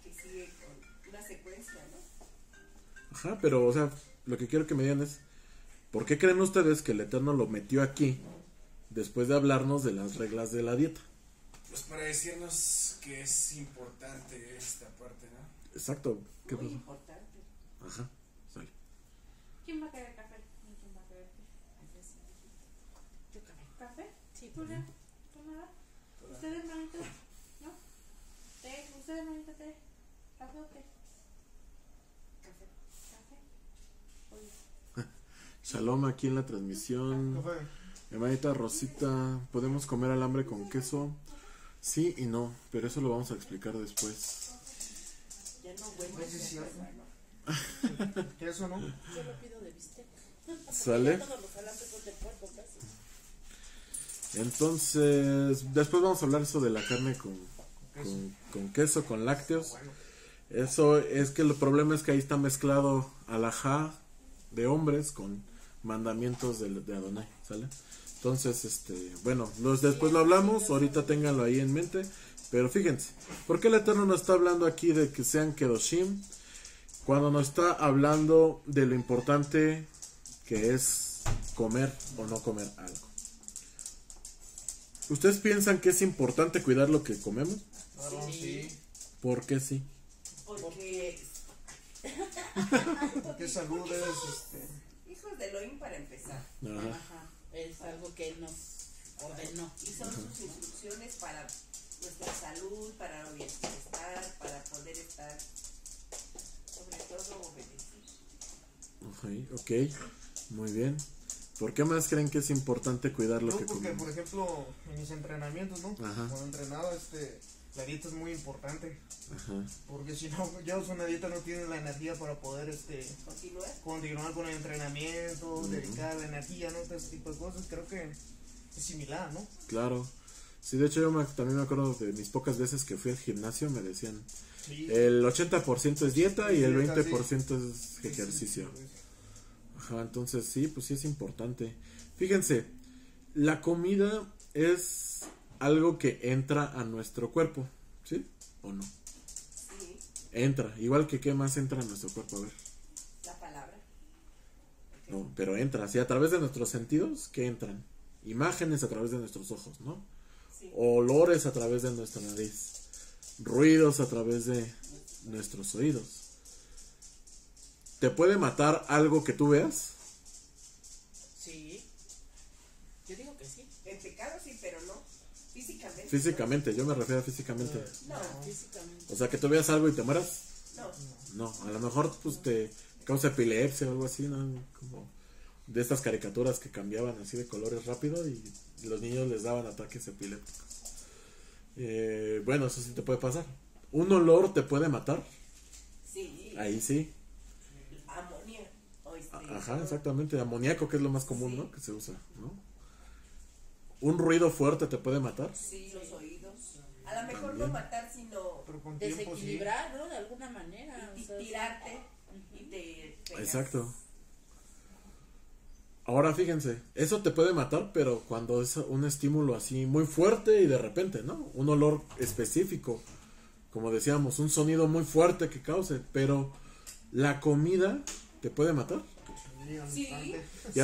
Speaker 5: Que sigue con una secuencia, ¿no?
Speaker 1: Ajá, pero, o sea, lo que quiero que me digan es, ¿por qué creen ustedes que el Eterno lo metió aquí después de hablarnos de las reglas de la dieta?
Speaker 4: Pues para decirnos que es importante esta parte, ¿no?
Speaker 1: Exacto. ¿Qué
Speaker 5: Muy
Speaker 1: pasó?
Speaker 5: importante.
Speaker 1: Ajá, sale.
Speaker 7: ¿Quién va a querer café? ¿Quién va a querer té?
Speaker 6: Yo café.
Speaker 7: ¿Café?
Speaker 6: Sí,
Speaker 7: ¿Tú, Lea? ¿Tú nada? ¿Ustedes, hermanito? ¿No? ¿Té? ¿Ustedes, hermanito, té? ¿Café o té?
Speaker 5: Café.
Speaker 7: ¿Café? Oye.
Speaker 1: Shalom aquí en la transmisión.
Speaker 2: Café.
Speaker 1: Hermanita Rosita, ¿podemos comer alambre con queso? Sí y no, pero eso lo vamos a explicar después.
Speaker 5: Ya no vuelvo a
Speaker 2: Pues sí,
Speaker 5: ser
Speaker 2: cierto.
Speaker 5: hermano.
Speaker 2: Queso, ¿no?
Speaker 6: Yo lo pido de bistec.
Speaker 1: ¿Sale?
Speaker 6: Ya todos los alambres son de puerco casi.
Speaker 1: Entonces, después vamos a hablar eso de la carne con queso, con lácteos.
Speaker 2: Bueno,
Speaker 1: Eso es que el problema es que ahí está mezclado alajá de hombres con mandamientos de Adonai, ¿sale? Entonces, bueno, después lo hablamos, ahorita ténganlo ahí en mente, pero fíjense, ¿por qué el Eterno nos está hablando aquí de que sean kedoshim cuando nos está hablando de lo importante que es comer o no comer algo? ¿Ustedes piensan que es importante cuidar lo que comemos?
Speaker 2: claro, sí.
Speaker 1: ¿Por qué sí?
Speaker 5: Porque
Speaker 2: Porque salud es,
Speaker 5: hijos de Elohim para empezar.
Speaker 1: Ajá.
Speaker 6: Ajá. Es algo que él nos ordenó.
Speaker 5: Y son sus instrucciones para nuestra salud, para nuestro bienestar, para poder estar, sobre todo, obedecer.
Speaker 1: Ok, muy bien. ¿Por qué más creen que es importante cuidar lo
Speaker 2: no,
Speaker 1: que
Speaker 2: porque,
Speaker 1: comemos?
Speaker 2: por ejemplo, en mis entrenamientos, ¿no?
Speaker 1: Ajá.
Speaker 2: Cuando entrenaba, la dieta es muy importante.
Speaker 1: Ajá.
Speaker 2: Porque si no llevas una dieta, no tienes la energía para poder,
Speaker 5: Continúa.
Speaker 2: continuar con el entrenamiento, dedicar la energía, ¿no? Todo ese tipo de cosas. Creo que es similar, ¿no?
Speaker 1: Claro. Sí, de hecho yo también me acuerdo de mis pocas veces que fui al gimnasio, me decían,
Speaker 2: Sí.
Speaker 1: el 80% es dieta y el
Speaker 2: Dieta,
Speaker 1: 20% es ejercicio. Ajá, entonces sí, pues sí es importante. Fíjense, la comida es algo que entra a nuestro cuerpo, ¿sí? ¿O no?
Speaker 5: Sí,
Speaker 1: Entra, igual que qué más entra a nuestro cuerpo, a ver.
Speaker 5: la palabra.
Speaker 1: No, pero entra, sí, a través de nuestros sentidos, ¿qué entran? Imágenes a través de nuestros ojos, ¿no?
Speaker 5: Sí.
Speaker 1: Olores a través de nuestra nariz, ruidos a través de nuestros oídos. ¿Te puede matar algo que tú veas?
Speaker 6: Sí. Yo digo que sí.
Speaker 5: En pecado sí, pero no físicamente.
Speaker 1: Físicamente, yo me refiero a físicamente.
Speaker 5: No,
Speaker 6: Físicamente.
Speaker 1: O sea, que tú veas algo y te mueras.
Speaker 5: no.
Speaker 1: No, a lo mejor pues te causa epilepsia o algo así, ¿no? Como de estas caricaturas que cambiaban así de colores rápido y los niños les daban ataques epilépticos. Bueno, eso sí te puede pasar. ¿Un olor te puede matar?
Speaker 5: Sí.
Speaker 1: Ahí sí.
Speaker 5: Amonía.
Speaker 1: Ajá, exactamente. Amoníaco, que es lo más común,
Speaker 5: Sí.
Speaker 1: ¿no? Que se usa, ¿no? ¿Un ruido fuerte te puede matar?
Speaker 5: Sí, los oídos. A lo mejor
Speaker 1: También.
Speaker 5: no matar, sino
Speaker 2: Pero con tiempo sí.
Speaker 6: Desequilibrar, ¿no? De alguna manera. O sea,
Speaker 5: tirarte y te pegas.
Speaker 1: Exacto. Ahora fíjense, eso te puede matar, pero cuando es un estímulo así muy fuerte y de repente, ¿no? Un olor específico, como decíamos, un sonido muy fuerte que cause, pero la comida te puede matar.
Speaker 2: Sí, al
Speaker 5: Sí.
Speaker 2: instante.
Speaker 1: Y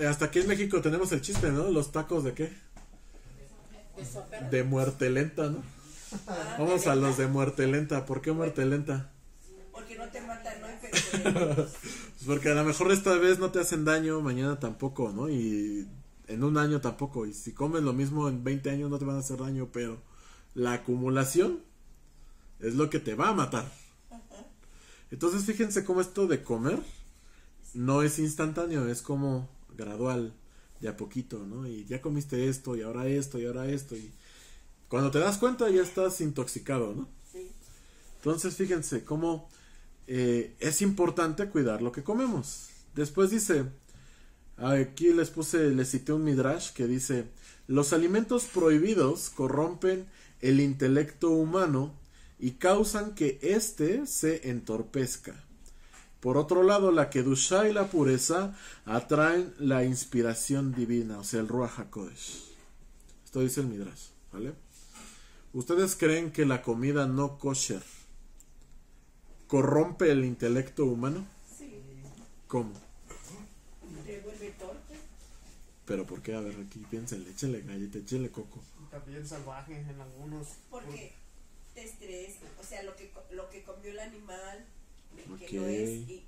Speaker 1: hasta aquí en México tenemos el chiste, ¿no? Los tacos de qué?
Speaker 6: de soper-
Speaker 1: De muerte lenta, ¿no? Vamos a los de muerte lenta. ¿Por qué muerte lenta?
Speaker 5: Porque no te matan, no enfermedades.
Speaker 1: Pues porque a lo mejor esta vez no te hacen daño, mañana tampoco, ¿no? Y en un año tampoco. Y si comes lo mismo en 20 años no te van a hacer daño, pero la acumulación es lo que te va a matar. Entonces fíjense cómo esto de comer no es instantáneo, es como gradual, de a poquito, ¿no? Y ya comiste esto, y ahora esto, y ahora esto, y cuando te das cuenta ya estás intoxicado, ¿no?
Speaker 5: Sí.
Speaker 1: Entonces fíjense cómo es importante cuidar lo que comemos. Después dice, aquí les cité un midrash que dice, los alimentos prohibidos corrompen el intelecto humano y causan que éste se entorpezca. Por otro lado, la kedushá y la pureza atraen la inspiración divina, o sea, el Ruach HaKodesh. Esto dice el midrash, ¿vale? ¿Ustedes creen que la comida no kosher corrompe el intelecto humano?
Speaker 5: Sí,
Speaker 1: ¿Cómo?
Speaker 5: te vuelve torpe.
Speaker 1: ¿Pero por qué? A ver, aquí piénsenle, échele galleta, échele coco.
Speaker 2: También salvaje en algunos.
Speaker 5: Porque te estresa, o sea, lo que comió el animal, que
Speaker 1: Ok.
Speaker 5: lo es, y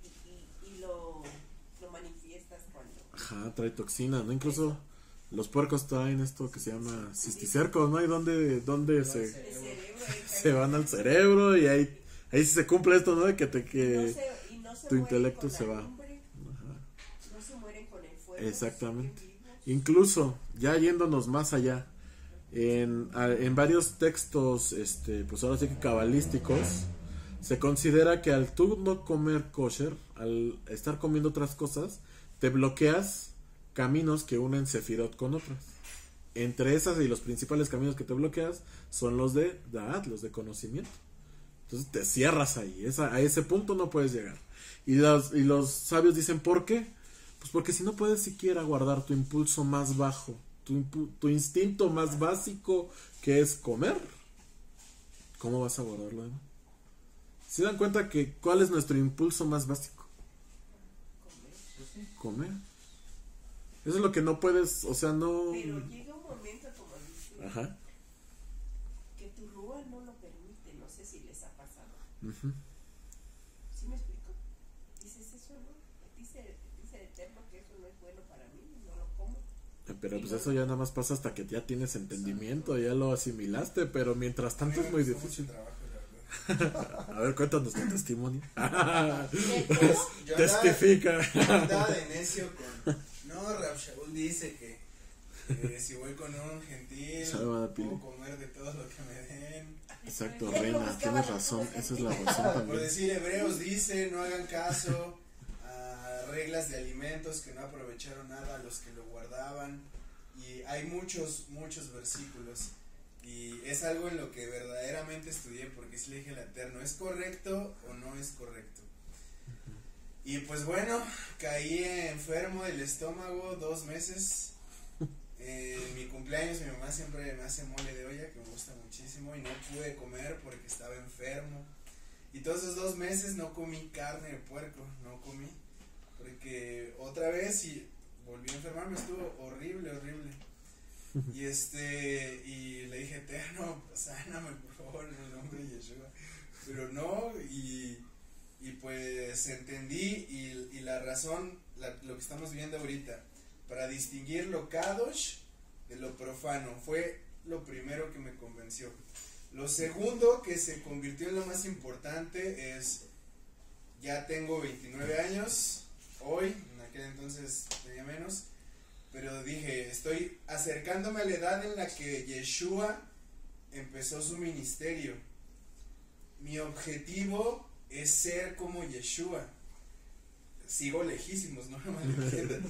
Speaker 5: lo manifiestas cuando...
Speaker 1: Ajá, trae toxina, ¿no? Incluso los puercos traen esto que se llama cisticercos, ¿no? Y donde
Speaker 4: El
Speaker 1: se
Speaker 5: El cerebro ahí
Speaker 1: se van al cerebro y ahí sí se cumple esto, ¿no? De que
Speaker 5: y no se
Speaker 1: tu
Speaker 5: mueren
Speaker 1: intelecto
Speaker 5: con
Speaker 1: se
Speaker 5: la
Speaker 1: va.
Speaker 5: lumbre,
Speaker 1: Ajá.
Speaker 5: no se mueren con el fuego.
Speaker 1: Exactamente.
Speaker 5: siguen vivos.
Speaker 1: Incluso, ya yéndonos más allá, en varios textos, pues ahora sí que cabalísticos, se considera que al tú no comer kosher, al estar comiendo otras cosas, te bloqueas caminos que unen Sefirot con otras. Entre esas y los principales caminos que te bloqueas son los de Da'at, los de conocimiento. Entonces te cierras ahí, a ese punto no puedes llegar. Y los sabios dicen, ¿por qué? Pues porque si no puedes siquiera guardar tu impulso más bajo, tu instinto más básico, que es comer, ¿cómo vas a guardarlo demás? ¿Se dan cuenta que cuál es nuestro impulso más básico? Comer. Eso es lo que no puedes, o sea, no...
Speaker 5: Pero llega un momento, como dice,
Speaker 1: Ajá.
Speaker 5: que tu rúa no lo permite, no sé si les ha pasado.
Speaker 1: Ujú.
Speaker 5: ¿Sí me explico? Dices eso, ¿no? Dice el Eterno que eso no es bueno para mí, no lo como.
Speaker 1: Pero pues eso ya nada más pasa hasta que ya tienes entendimiento, ya lo asimilaste, pero mientras tanto es muy difícil. A ver, cuéntanos tu testimonio.
Speaker 4: Yo
Speaker 1: Testifica.
Speaker 4: andaba de necio con... No, Rab Shaul dice que si voy con un gentil,
Speaker 1: Salva, Pili.
Speaker 4: puedo comer de todo lo que me den.
Speaker 1: Exacto, reina, tienes razón, esa es la razón
Speaker 4: Por
Speaker 1: también.
Speaker 4: decir, Hebreos dice, no hagan caso a reglas de alimentos que no aprovecharon nada a los que lo guardaban. Y hay muchos versículos. Y es algo en lo que verdaderamente estudié, porque si le dije al Eterno, ¿es correcto o no es correcto? Y pues bueno, caí enfermo del estómago 2 meses. En mi cumpleaños mi mamá siempre me hace mole de olla, que me gusta muchísimo, y no pude comer porque estaba enfermo. Y todos esos 2 meses no comí carne de puerco, no comí, porque otra vez y volví a enfermarme, estuvo horrible. Y y le dije, Eterno, sáname por favor en el nombre de Yeshua. Pero no, y pues entendí, y la razón, lo que estamos viendo ahorita, para distinguir lo kadosh de lo profano, fue lo primero que me convenció. Lo segundo que se convirtió en lo más importante es, ya tengo 29 años, hoy, en aquel entonces tenía menos, pero dije, estoy acercándome a la edad en la que Yeshua empezó su ministerio. Mi objetivo es ser como Yeshua. Sigo lejísimos, no me malentiendan.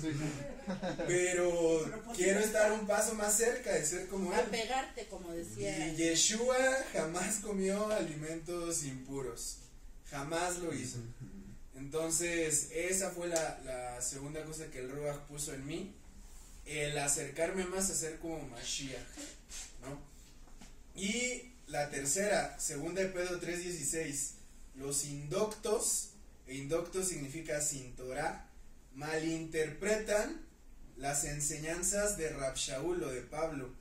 Speaker 4: Pero quiero estar un paso más cerca de ser como él.
Speaker 6: Apegarte, como decía.
Speaker 4: Y Yeshua jamás comió alimentos impuros. Jamás lo hizo. Entonces, esa fue la segunda cosa que el Ruach puso en mí. El acercarme más a ser como Mashiach, ¿no? Y la tercera, segunda de Pedro 3:16, los indoctos, e indoctos significa sin Torah, malinterpretan las enseñanzas de Rab Shaul o de Pablo.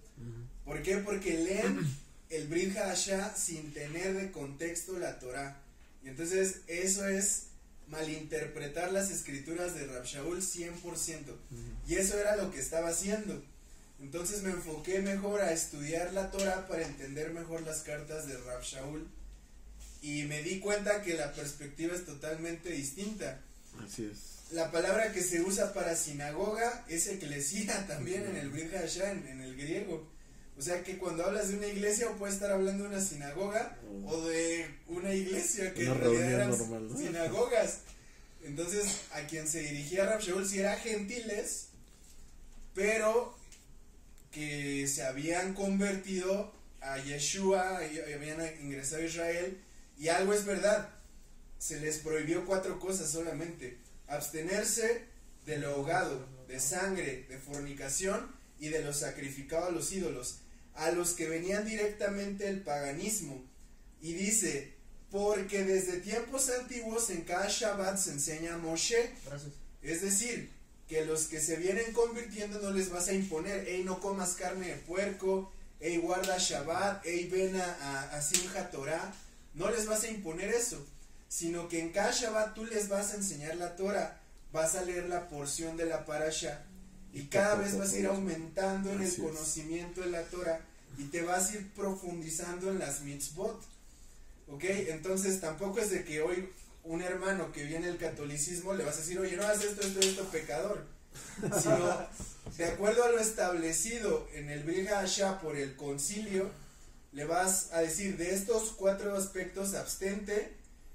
Speaker 4: ¿Por qué? Porque leen el Brit Hadashah sin tener de contexto la Torah. Y entonces eso es malinterpretar las escrituras de Rab Shaul 100%. Y eso era lo que estaba haciendo. Entonces me enfoqué mejor a estudiar la Torah para entender mejor las cartas de Rab Shaul. Y me di cuenta que la perspectiva es totalmente distinta.
Speaker 1: Así es.
Speaker 4: La palabra que se usa para sinagoga es eclesía también en el Brit Hadashah, en el griego. O sea que cuando hablas de una iglesia, puedes estar hablando de una sinagoga o de una iglesia que
Speaker 1: Una
Speaker 4: en realidad
Speaker 1: reunión
Speaker 4: eran
Speaker 1: normal, ¿no?
Speaker 4: sinagogas. Entonces, a quien se dirigía Rab Shaul sí era gentiles, pero que se habían convertido a Yeshua y habían ingresado a Israel. Y algo es verdad, se les prohibió 4 cosas solamente: abstenerse de lo ahogado, de sangre, de fornicación y de lo sacrificado a los ídolos, a los que venían directamente del paganismo. Y dice, Porque desde tiempos antiguos en cada Shabbat se enseña a Moshe.
Speaker 2: Gracias.
Speaker 4: Es decir, que los que se vienen convirtiendo no les vas a imponer, hey, no comas carne de puerco, hey, guarda Shabbat, hey, ven a Simchat Torah. No les vas a imponer eso, sino que en cada Shabbat tú les vas a enseñar la Torah, vas a leer la porción de la parasha y cada vez vas a ir aumentando en el conocimiento de la Torah y te vas a ir profundizando en las mitzvot. ¿Ok? Entonces tampoco es de que hoy un hermano que viene del catolicismo le vas a decir, oye, no hagas esto, pecador. Sino, de acuerdo a lo establecido en el Brit Hadashah por el concilio, le vas a decir, de estos 4 aspectos abstente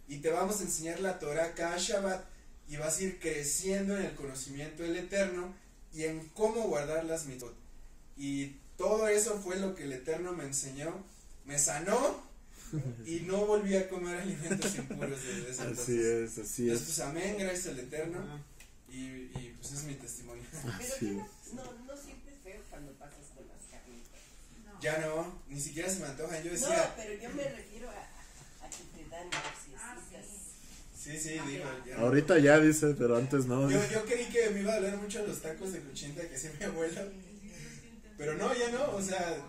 Speaker 4: y te vamos a enseñar la Torah cada Shabbat y vas a ir creciendo en el conocimiento del Eterno y en cómo guardar las mitzvot. Y todo eso fue lo que el Eterno me enseñó, me sanó. Y no volví a comer alimentos impuros desde ese entonces.
Speaker 1: Así es.
Speaker 4: Pues amén, gracias al Eterno. Y pues es mi testimonio.
Speaker 5: Pero no sientes feo cuando pasas con las carnitas.
Speaker 4: Ya no, ni siquiera se me antojan. Yo
Speaker 5: No,
Speaker 4: decía,
Speaker 5: pero yo me refiero a que te dan náuseas.
Speaker 4: sí, digo. Ya,
Speaker 1: Ahorita ya dice, pero antes no.
Speaker 4: yo creí que me iba a doler mucho los tacos de cuchinta que hacía mi abuelo. Pero no, ya no, o sea,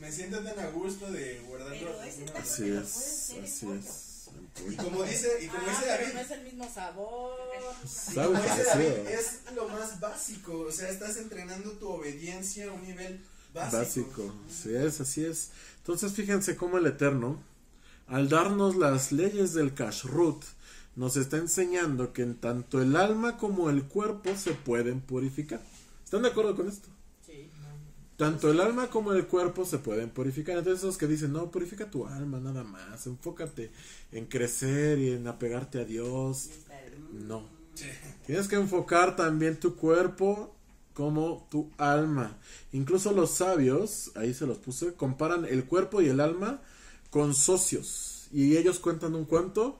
Speaker 4: me siento tan a gusto de guardar todo.
Speaker 1: Así es.
Speaker 4: Y como dice
Speaker 6: pero
Speaker 4: David,
Speaker 6: no es el mismo sabor.
Speaker 1: Sabe
Speaker 4: como dice David,
Speaker 1: parecido.
Speaker 4: es lo más básico. O sea, estás entrenando tu obediencia a un nivel básico.
Speaker 1: Así es. Entonces fíjense cómo el Eterno, al darnos las leyes del Kashrut, nos está enseñando que en tanto el alma como el cuerpo se pueden purificar. ¿Están de acuerdo con esto?
Speaker 6: Sí.
Speaker 1: Tanto el alma como el cuerpo se pueden purificar. Entonces esos que dicen, no, purifica tu alma nada más, enfócate en crecer y en apegarte a Dios. No. Tienes que enfocar también tu cuerpo como tu alma. Incluso los sabios, ahí se los puse, comparan el cuerpo y el alma con socios. Y ellos cuentan un cuento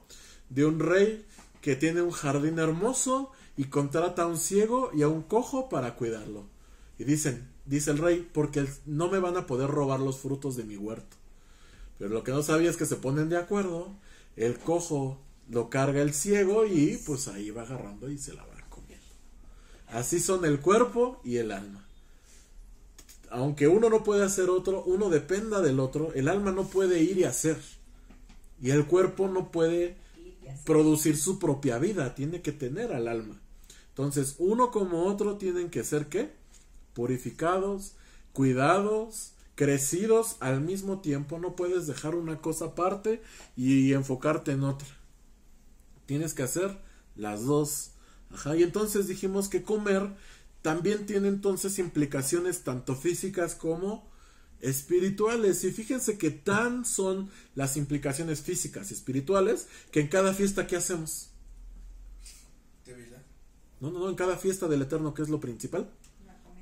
Speaker 1: de un rey que tiene un jardín hermoso y contrata a un ciego y a un cojo para cuidarlo. Y dice el rey, porque no me van a poder robar los frutos de mi huerto. Pero lo que no sabía es que se ponen de acuerdo, el cojo lo carga el ciego y pues ahí va agarrando y se la va comiendo. Así son el cuerpo y el alma. Aunque uno no puede hacer otro, uno dependa del otro, el alma no puede ir y hacer. Y el cuerpo no puede producir su propia vida, tiene que tener al alma. Entonces, uno como otro tienen que ser ¿qué? Purificados, cuidados, crecidos al mismo tiempo. No puedes dejar una cosa aparte y enfocarte en otra. Tienes que hacer las dos. Y entonces dijimos que comer también tiene entonces implicaciones tanto físicas como espirituales. Y fíjense que tan son las implicaciones físicas y espirituales que en cada fiesta ¿qué hacemos? No, en cada fiesta del Eterno, ¿qué es lo principal?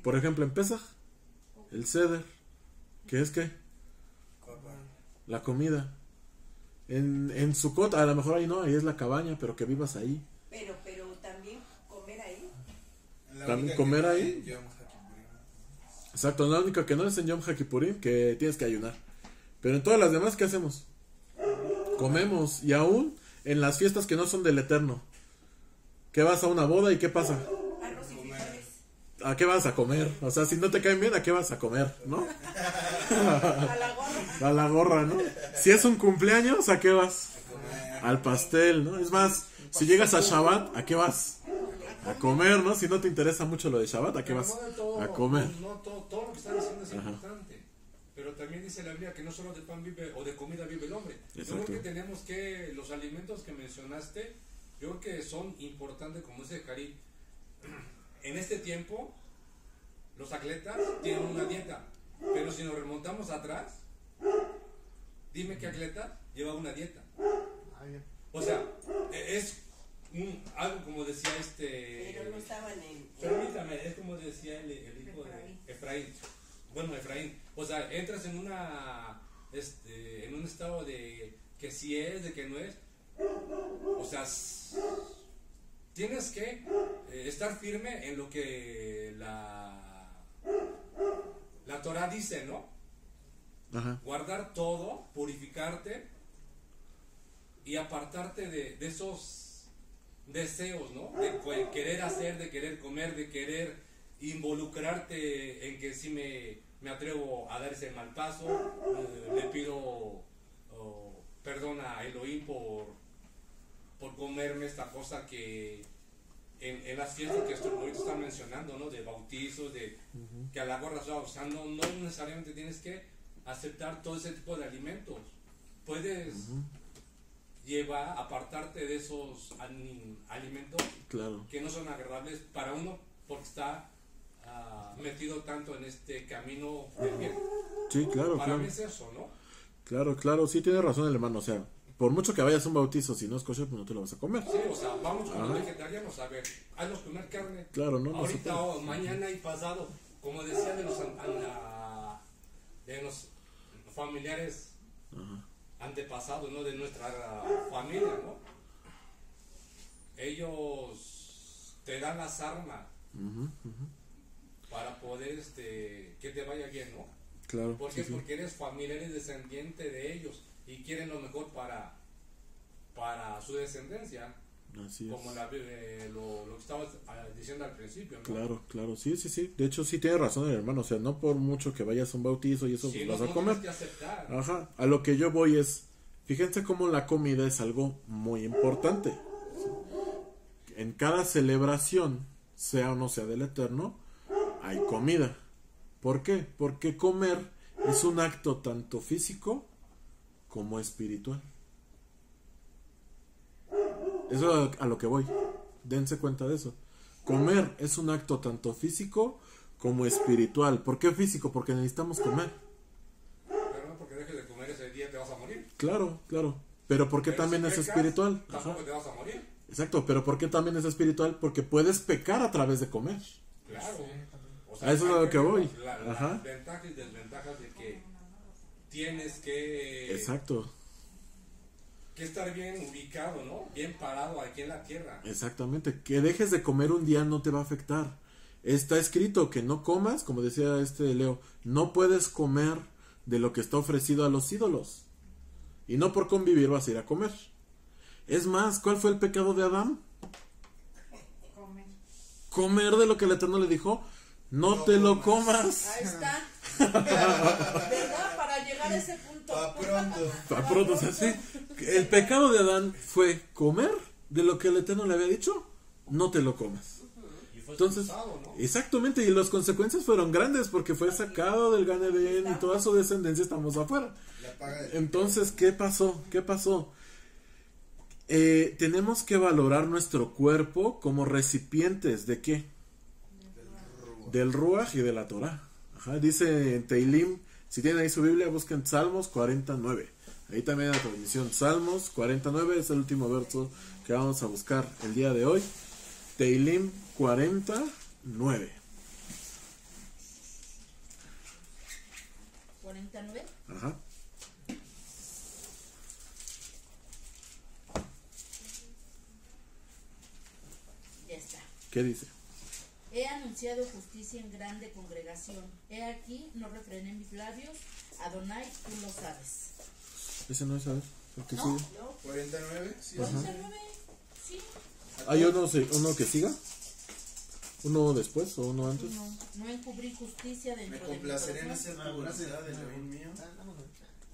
Speaker 1: Por ejemplo, en Pesaj, el Seder, ¿qué es qué? La comida. En Sukkot, a lo mejor ahí no, ahí es la cabaña, pero que vivas ahí.
Speaker 5: Pero también comer ahí.
Speaker 1: También comer ahí. Exacto, la única que no es en Yom HaKippurim, que tienes que ayunar. Pero en todas las demás, ¿qué hacemos? Comemos, y aún en las fiestas que no son del Eterno. ¿Qué vas a una boda y qué pasa?
Speaker 5: Arroz y frijoles.
Speaker 1: ¿A qué vas a comer? O sea, si no te caen bien, ¿a qué vas a comer? ¿No?
Speaker 6: A la gorra.
Speaker 1: A la gorra, ¿no? Si es un cumpleaños, ¿a qué vas? Al pastel, ¿no? Es más, si llegas a Shabbat, ¿a qué vas? A comer, ¿no? Si no te interesa mucho lo de Shabbat, ¿a qué vas? A comer.
Speaker 8: No, todo lo que están diciendo es importante. Pero también dice la Biblia que no solo de pan vive o de comida vive el hombre. Yo creo que tenemos que, los alimentos que mencionaste, yo creo que son importantes, como dice Karim. En este tiempo, los atletas tienen una dieta. Pero si nos remontamos atrás, dime qué atleta lleva una dieta. O sea, es algo como decía
Speaker 5: Pero no estaban en.
Speaker 8: Permítame, es como decía el hijo de Efraín. Bueno, Efraín. O sea, entras en en un estado de que sí es, de que no es. O sea, tienes que estar firme en lo que la Torah dice, ¿no?
Speaker 1: Ajá.
Speaker 8: Guardar todo, purificarte y apartarte de esos deseos, ¿no? De querer hacer, de querer comer, de querer involucrarte en que si me atrevo a dar ese mal paso, le pido perdón a Elohim por comerme esta cosa que en las fiestas que ahorita están mencionando, ¿no? De bautizos, que a la gorra está usando, no necesariamente tienes que aceptar todo ese tipo de alimentos. Puedes apartarte de esos alimentos que no son agradables para uno porque está metido tanto en este camino del bien.
Speaker 1: Sí, claro,
Speaker 8: para mí es eso, ¿no?
Speaker 1: Claro, sí tiene razón el hermano, o sea, por mucho que vayas a un bautizo, si no es kosher, pues no te lo vas a comer.
Speaker 8: Sí, o sea, vamos con los vegetarianos a ver, hazlos comer carne.
Speaker 1: Claro, no.
Speaker 8: Ahorita o mañana y pasado, como decía de los familiares antepasados, ¿no? De nuestra familia, ¿no? Ellos te dan las armas para poder que te vaya bien, ¿no?
Speaker 1: Claro.
Speaker 8: ¿Por qué? Porque eres familiar y descendiente de ellos y quieren lo mejor para su descendencia.
Speaker 1: Así
Speaker 8: como lo que estabas diciendo al principio, ¿no?
Speaker 1: Claro, sí. De hecho, sí tiene razón el hermano, o sea, no por mucho que vayas a un bautizo y eso
Speaker 8: sí,
Speaker 1: pues vas a comer.
Speaker 8: Que aceptar.
Speaker 1: Ajá, a lo que yo voy es, fíjense cómo la comida es algo muy importante. En cada celebración, sea o no sea del Eterno, hay comida. ¿Por qué? Porque comer es un acto tanto físico como espiritual. Eso es a lo que voy. Dense cuenta de eso. Comer es un acto tanto físico como espiritual. ¿Por qué físico? Porque necesitamos comer.
Speaker 8: Pero no porque dejes de comer ese día te vas a morir.
Speaker 1: Claro. Pero ¿por qué también
Speaker 8: si
Speaker 1: es
Speaker 8: pecas,
Speaker 1: espiritual?
Speaker 8: Tampoco te vas a morir.
Speaker 1: Exacto, pero ¿por qué también es espiritual? Porque puedes pecar a través de comer.
Speaker 8: Claro. O
Speaker 1: sea, a eso es a lo que voy.
Speaker 8: Las ventajas y desventajas de que tienes que...
Speaker 1: Exacto.
Speaker 8: Que estar bien ubicado, ¿no? Bien parado aquí en la tierra.
Speaker 1: Exactamente. Que dejes de comer un día no te va a afectar. Está escrito que no comas, como decía Leo, no puedes comer de lo que está ofrecido a los ídolos. Y no por convivir vas a ir a comer. Es más, ¿cuál fue el pecado de Adán? Comer de lo que el Eterno le dijo, no te lo comas.
Speaker 6: Ahí está. ¿Verdad? Para llegar a ese punto.
Speaker 1: Pa' pronto, o sea, sí. El pecado de Adán fue comer de lo que el Eterno le había dicho, no te lo comas. Entonces,
Speaker 8: ¿no?
Speaker 1: Exactamente, y las consecuencias fueron grandes porque fue sacado del Gan Edén y toda su descendencia estamos afuera. Entonces, ¿qué pasó? Tenemos que valorar nuestro cuerpo como recipientes ¿de qué? Del Ruach y de la Torah. Dice en Teilim, si tienen ahí su Biblia, busquen Salmos 49. Ahí también la transmisión Salmos 49 es el último verso que vamos a buscar el día de hoy. Teilim 49.
Speaker 6: 49.
Speaker 1: Ajá.
Speaker 6: Ya está.
Speaker 1: ¿Qué dice?
Speaker 6: He anunciado justicia en grande congregación. He aquí, no refrené mis labios. Adonai, tú lo sabes.
Speaker 1: Ese no es, ¿sabes? ¿El que
Speaker 6: No,
Speaker 1: sigue?
Speaker 6: no.
Speaker 4: 49, sí.
Speaker 6: 49, sí.
Speaker 1: ¿Hay uno que siga? ¿Uno después o uno antes?
Speaker 6: No encubrí justicia
Speaker 4: Me
Speaker 6: dentro de mi
Speaker 4: complaceré en
Speaker 6: corazón.
Speaker 4: hacer tu voluntad, Elohim mío.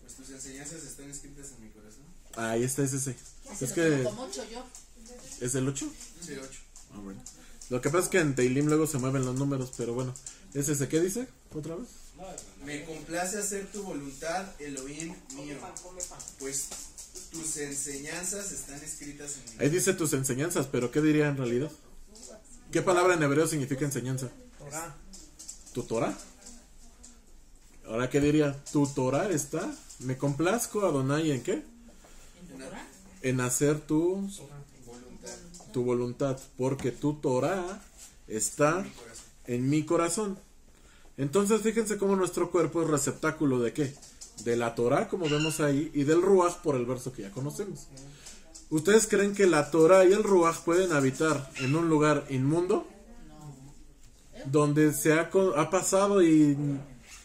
Speaker 4: Pues tus enseñanzas están escritas en mi corazón.
Speaker 1: Ahí está, es ese.
Speaker 6: Ese
Speaker 1: Es
Speaker 6: lo
Speaker 1: que
Speaker 6: tengo como 8 yo.
Speaker 1: es el 8.
Speaker 4: Sí, 8.
Speaker 1: Ah, bueno. Lo que pasa es que en Teilim luego se mueven los números, pero bueno. ¿Es ese qué dice? ¿Otra vez?
Speaker 4: Me complace hacer tu voluntad, Elohim mío. Pues tus enseñanzas están escritas en mi
Speaker 1: Ahí dice tus enseñanzas, pero ¿qué diría en realidad? ¿Qué palabra en hebreo significa enseñanza?
Speaker 2: Torah.
Speaker 1: ¿Tu Torah? Ahora, ¿qué diría? Tu Torah está. Me complazco, Adonai, ¿en qué?
Speaker 6: ¿En tu Torah?
Speaker 1: En hacer tu
Speaker 4: voluntad.
Speaker 1: voluntad. Porque tu Torah está en mi corazón. Entonces, fíjense cómo nuestro cuerpo es receptáculo de qué? De la Torah, como vemos ahí, y del Ruach, por el verso que ya conocemos. ¿Ustedes creen que la Torah y el Ruach pueden habitar en un lugar inmundo? Donde se ha pasado y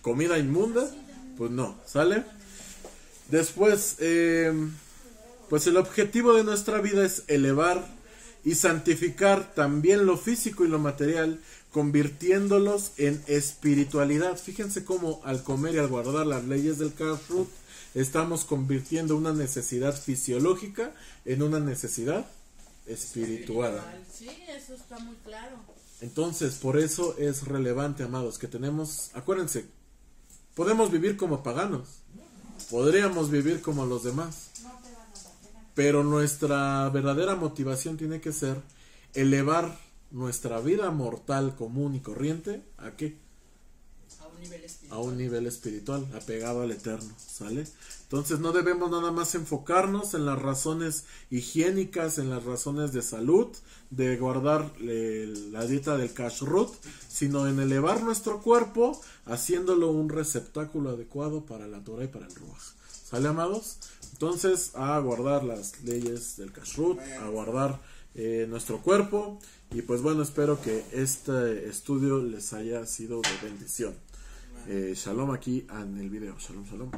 Speaker 1: comida inmunda? Pues no, ¿sale? Después, Pues el objetivo de nuestra vida es elevar y santificar también lo físico y lo material, convirtiéndolos en espiritualidad. Fíjense cómo al comer y al guardar las leyes del Kashrut estamos convirtiendo una necesidad fisiológica en una necesidad espiritual.
Speaker 6: Sí, eso está muy claro.
Speaker 1: Entonces, por eso es relevante, amados, que tenemos, acuérdense, podemos vivir como paganos, podríamos vivir como los demás, pero nuestra verdadera motivación tiene que ser elevar nuestra vida mortal común y corriente, ¿a qué? A un nivel espiritual, apegado al eterno, ¿sale? Entonces no debemos nada más enfocarnos en las razones higiénicas, en las razones de salud, de guardar la dieta del kashrut, sino en elevar nuestro cuerpo, haciéndolo un receptáculo adecuado para la Torah y para el Ruach. ¿Sale, amados? Entonces, a guardar las leyes del kashrut, a guardar nuestro cuerpo, y pues bueno, espero que este estudio les haya sido de bendición. Shalom aquí en el video. Shalom, shalom.